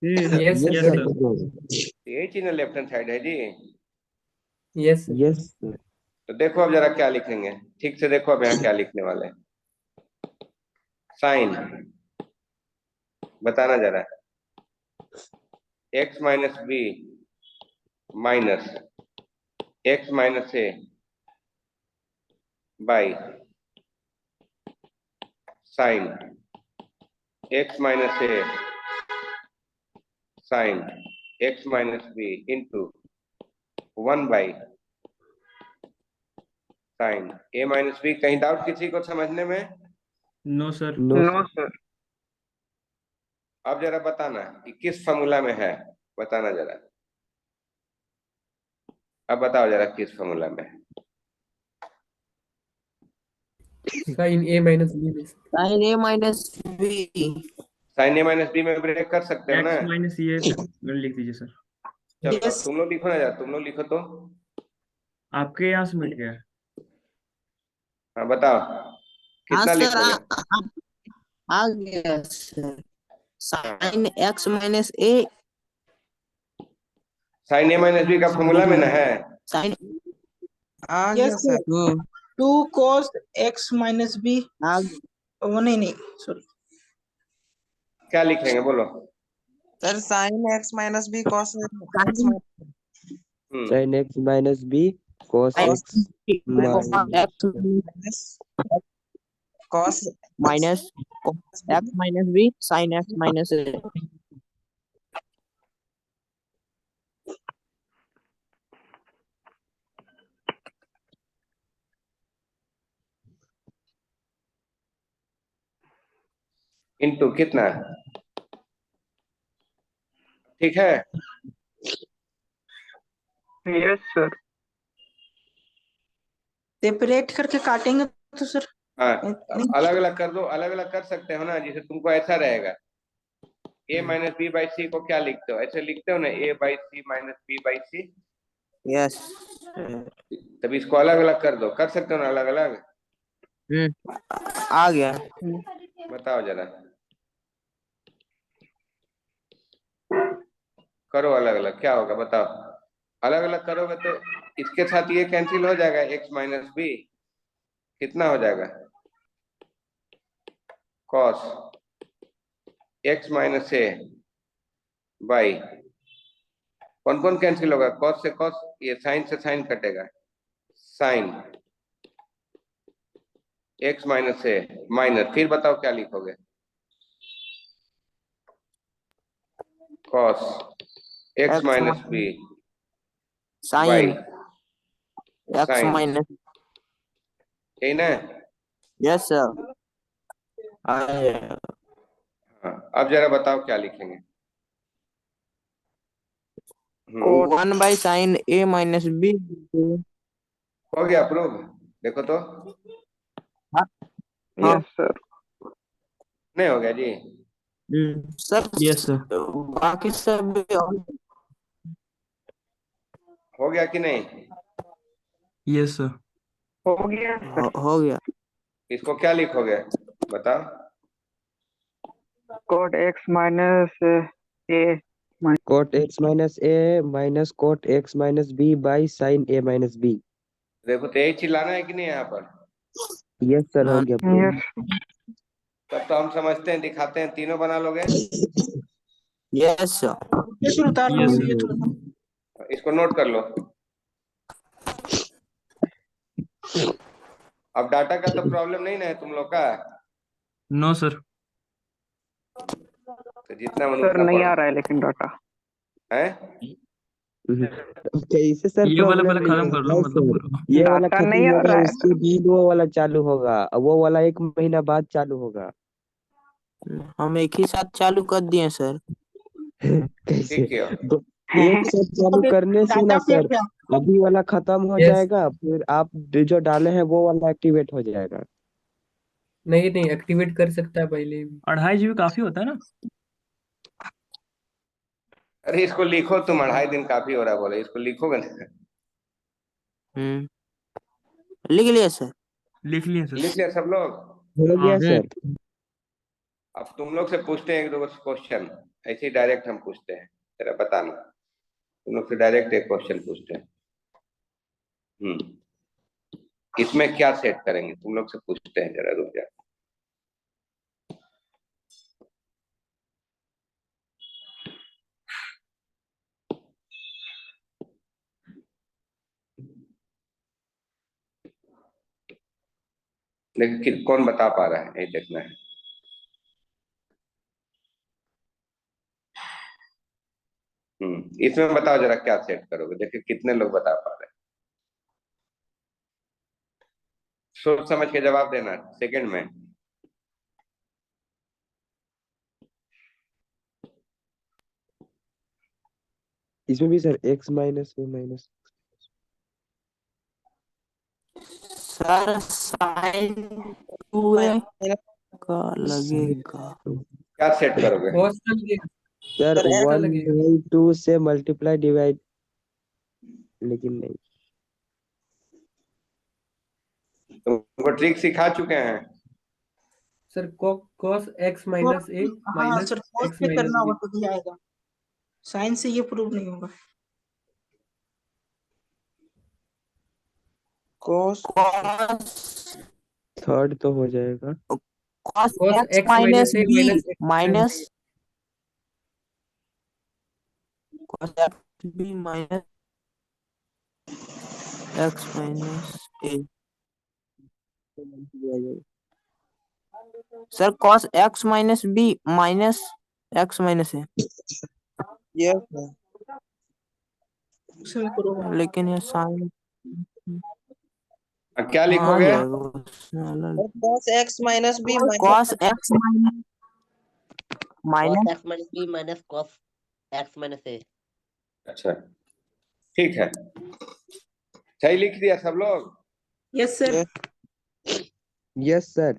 Yes yes sir. सर। यही चीज ना लेफ्ट हैंड साइड है जी। Yes yes sir. तो देखो अब जरा क्या लिखेंगे, ठीक से देखो अब यहाँ क्या लिखने वाले हैं। साइन, बताना जरा, X minus B minus X minus A by sine X minus A sine X minus B into 1 by sine A minus B. कहीं डाउट किसी को समझने में? No sir. No sir. अब जरा बताना कि किस फॉर्मूला में है, बताना जरा। अब बताओ जरा किस फॉर्मूला में है। Sign A minus B. Sign A minus B. Sign A minus B में ब्रेक कर सकते हो ना? एक्स माइनस ये लिख दीजिए सर। चलो Yes. अब तुम लोग लिखो ना जरा, तुम लोग लिखो तो। आपके यहाँ से मिट गया। हाँ बताओ हाँ कितना सर, लिखोगे? आ गया sir. Sine X minus A sine A minus B का फॉर्मूला में ना है? साइन आ गया sir. 2 cos x minus b। आ वो नहीं सॉरी। क्या लिखेंगे बोलो? Sir sine X minus B cos sine X minus B cos X X cos minus X minus B sine X minus A. Into कितना? ठीक है? Yes sir. सेपरेट करके काटेंगे तो सर। हाँ अलग अलग कर दो, अलग अलग कर सकते हो ना, जिसे तुमको ऐसा रहेगा। A minus B by C को क्या लिखते हो, ऐसे लिखते हो ना, A by C minus B by C. Yes तब इसको अलग अलग कर दो, कर सकते हो ना अलग अलग? आ गया। बताओ जरा, करो अलग अलग, क्या होगा बताओ? अलग अलग करोगे तो इसके साथ ये कैंसिल हो जाएगा, एक्स माइनस बी कितना हो जाएगा, cos X minus A by, कौन कौन कैंसिल होगा, कॉस से कॉस, ये साइन से साइन कटेगा, sine X minus A minus, फिर बताओ क्या लिखोगे, cos X minus B sine by X sine, minus. यही ना? Yes sir. हाँ अब जरा बताओ क्या लिखेंगे। 1 by sine A minus B. हो गया अप्रूव? देखो तो। Yes sir. नहीं हो गया जी? Sir yes sir. बाकी सब हो गया कि नहीं? Yes sir. हो गया सर। हो गया। इसको क्या लिखोगे बताओ? Cot x minus A cot x minus A minus cot x minus B by sine A minus B. देखो तेज चिल्लाना है कि नहीं यहाँ पर? यस सर, हो गया प्रूव। यस तब तो हम समझते हैं, दिखाते हैं, तीनों बना लोगे? Yes sir. ये सर उतार लो, Yes, ये sir. थोड़ा इसको नोट कर लो। अब डाटा का तो प्रॉब्लम नहीं ना है तुम लोग का? No, sir. तो जितना मन सर उतना नहीं आ पढ़ो रहा है लेकिन डाटा। है। कैसे सर ये वाला प्रॉब्लम पहले नहीं खत्म कर लो, है मतलब सर? पूरा। ये वाला डाटा खत्म नहीं आ होगा, रहा है उसके सर। बाद वो वाला चालू होगा, वो वाला 1 महीना बाद चालू होगा। हम एक ही साथ चालू कर दिए सर। कैसे? ठीक है। एक साथ चालू करने से ना डाटा पे सर, क्या? अभी वाला खत्म हो Yes. जाएगा, फिर आप जो डाले हैं वो वाला एक्टिवेट हो जाएगा। नहीं नहीं, एक्टिवेट कर सकता है पहले भी। 2.5 GB काफी होता है ना? अरे इसको लिखो तुम, 2.5 दिन काफी हो रहा है बोले, इसको लिखोगे ना? लिख लिया सर। लिख लिए सर। लिख लिया सब लोग? हो हाँ। गया सर। अब तुम लोग से पूछते हैं एक दो क्वेश्चन, ऐसे ही डायरेक्ट हम पूछते हैं, जरा बताना। तुम लोग से डायरेक्ट एक क्वेश्चन पूछते हैं। इसमें क्या सेट करेंगे तुम लोग से पूछते हैं, जरा रुक जाओ। लेकिन कौन बता पा रहा है, ये देखना है। इसमें बताओ जरा क्या सेट करोगे, देखिए कितने लोग बता पा रहे हैं। सोच समझ के जवाब देना सेकंड में। इसमें भी सर x माइनस वो माइनस। सर साइन 2a का लगेगा। क्या सेट करोगे? कॉस का लगेगा। सर X का 1/2 से मल्टीप्लाई डिवाइड, लेकिन नहीं। तुमको ट्रिक सिखा चुके हैं। Sir cos x minus a हाँ माइनस सर, कॉस x पे माइनस करना b। होगा तो आएगा, साइन से ये प्रूव नहीं होगा। cos थर्ड तो हो जाएगा। cos cos x x minus a b minus x minus cos x b minus x minus a। Sir cos x minus b minus x minus a। yes sir. उसमें करो। लेकिन ये sign क्या आ लिखोगे? जाएगा उसमें अलग। और cos x minus b cos x minus cos x minus b minus cos x minus a। अच्छा ठीक है, सही लिख दिया सब लोग? Yes sir. Yes sir.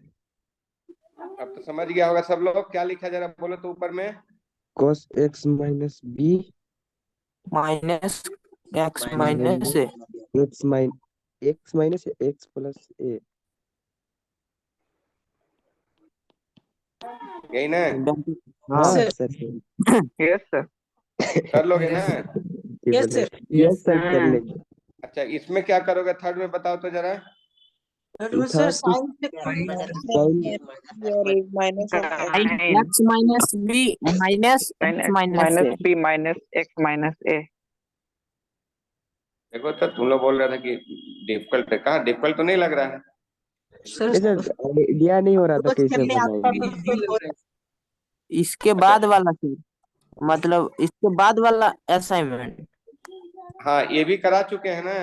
अब तो समझ गया होगा सब लोग, क्या लिखा जरा बोलो तो ऊपर में। cos x minus b minus x minus a। x minus x plus a। यही ना? हाँ सर सर। Yes sir. कर लोगे ना? Yes sir. यस सर कर लेंगे। अच्छा इसमें क्या करोगे थर्ड में, बताओ तो जरा। थर्ड में सर थर्ड साइन से x minus sine a minus x और minus एक minus sine x minus b minus sine x x minus minus a। b minus x minus a। देखो तो तुम लोग बोल रहे थे कि डिफिकल्ट है, कहाँ डिफिकल्ट तो नहीं लग रहा है। सर सर आइडिया नहीं हो रहा था रोज कैसे करने आता बनाएंगे। था इजी लग रहा है। इसके बाद वाला फिर मतलब इसके बाद वाला असाइनमेंट। हाँ ये भी करा चुके हैं ना।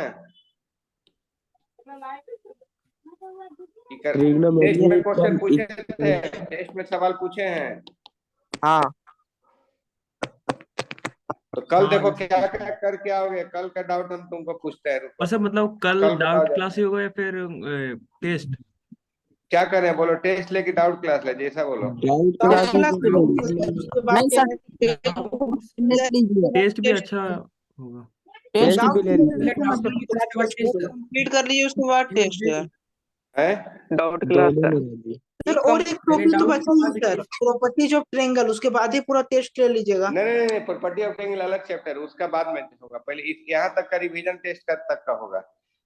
टेस्ट ट्रिग्नोमेट्री में क्वेश्चन कम पूछे थे, टेस्ट में सवाल पूछे हैं। हाँ तो कल हाँ देखो जैसे क्या क्या करके आओगे, कल का डाउट हम तुमको पूछते हैं, रुको। और सर मतलब कल कल बताओ डाउट जरा। क्लास ही होगा या फिर टेस्ट? क्या करें बोलो, टेस्ट ले कि डाउट क्लास ले, जैसा बोलो। डाउट डाउट क्लास क्लास पे लीजिए सर, उसके बाद नहीं सर ले लीजिए टेस्ट भी अच्छा होगा। टेस्ट टेस्ट भी ले लीजिए। कंप्लीट कर लीजिए उसके बाद टेस्ट है। है डाउट क्लास दोनों सर। में लीजिए। सर और एक टॉपिक तो बचा ही सर, प्रॉपर्टीज ऑफ ट्रायंगल, उसके बाद ही पूरा टेस्ट ले लीजिएगा। नहीं नहीं नहीं, प्रॉपर्टी ऑफ ट्रायंगल अलग चैप्टर, उसका बाद में होगा, पहले यहाँ तक का रिवीजन टेस्ट तक का होगा।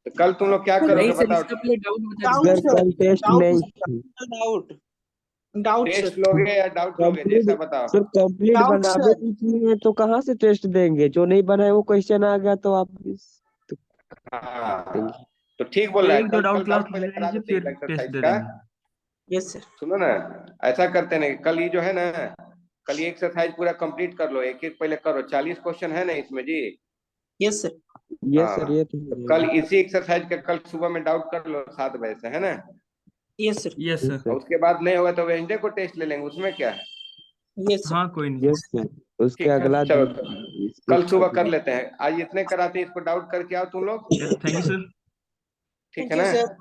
तो कल तुम लोग क्या करोगे नहीं सर, बताओ? इसका पहले डाउट बता डाउट दीजिए। सर कल टेस्ट नहीं डाउट डाउट टेस्ट सर लोगे या डाउट लोगे, जैसा कंप्लीट बताओ। सर कंप्लीट डाउट बनावे सर कुछ नहीं है तो कहाँ से टेस्ट देंगे? जो नहीं बनाए वो क्वेश्चन आ गया तो आप तो हाँ देंगे। तो ठीक बोल तो रहा है, एक दो कल डाउट क्लास डाउट पहले ले करा लीजिए, देते हैं फिर टेस्ट एक्सरसाइज दे का। देंगे। यस सर सुनो ना, ऐसा करते नहीं, कल ये जो है ना, कल ये एक्सरसाइज पूरा कंप्लीट कर लो, एक एक पहले करो। 40 क्वेश्चन है ना इसमें जी। यस सर यस सर, हाँ ये तो तो कल इसी एक्सरसाइज का कल सुबह में डाउट कर लो 7 बजे से, है ना। Yes sir yes yes sir. Sir और उसके बाद नहीं होगा तो वेंसडे को टेस्ट ले लेंगे, उसमें क्या है। यस सर हाँ कोई नहीं। यस सर, उसके ठीक है अगला चलो, इसको कल सुबह कर लेते हैं। आज इतने कराते हैं, इसको डाउट करके आओ तुम लोग, यस, थैंक यू सर। ठीक थैंक है यू ना। सर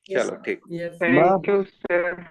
यस चलो ठीक। यस माँ थैंक यू सर।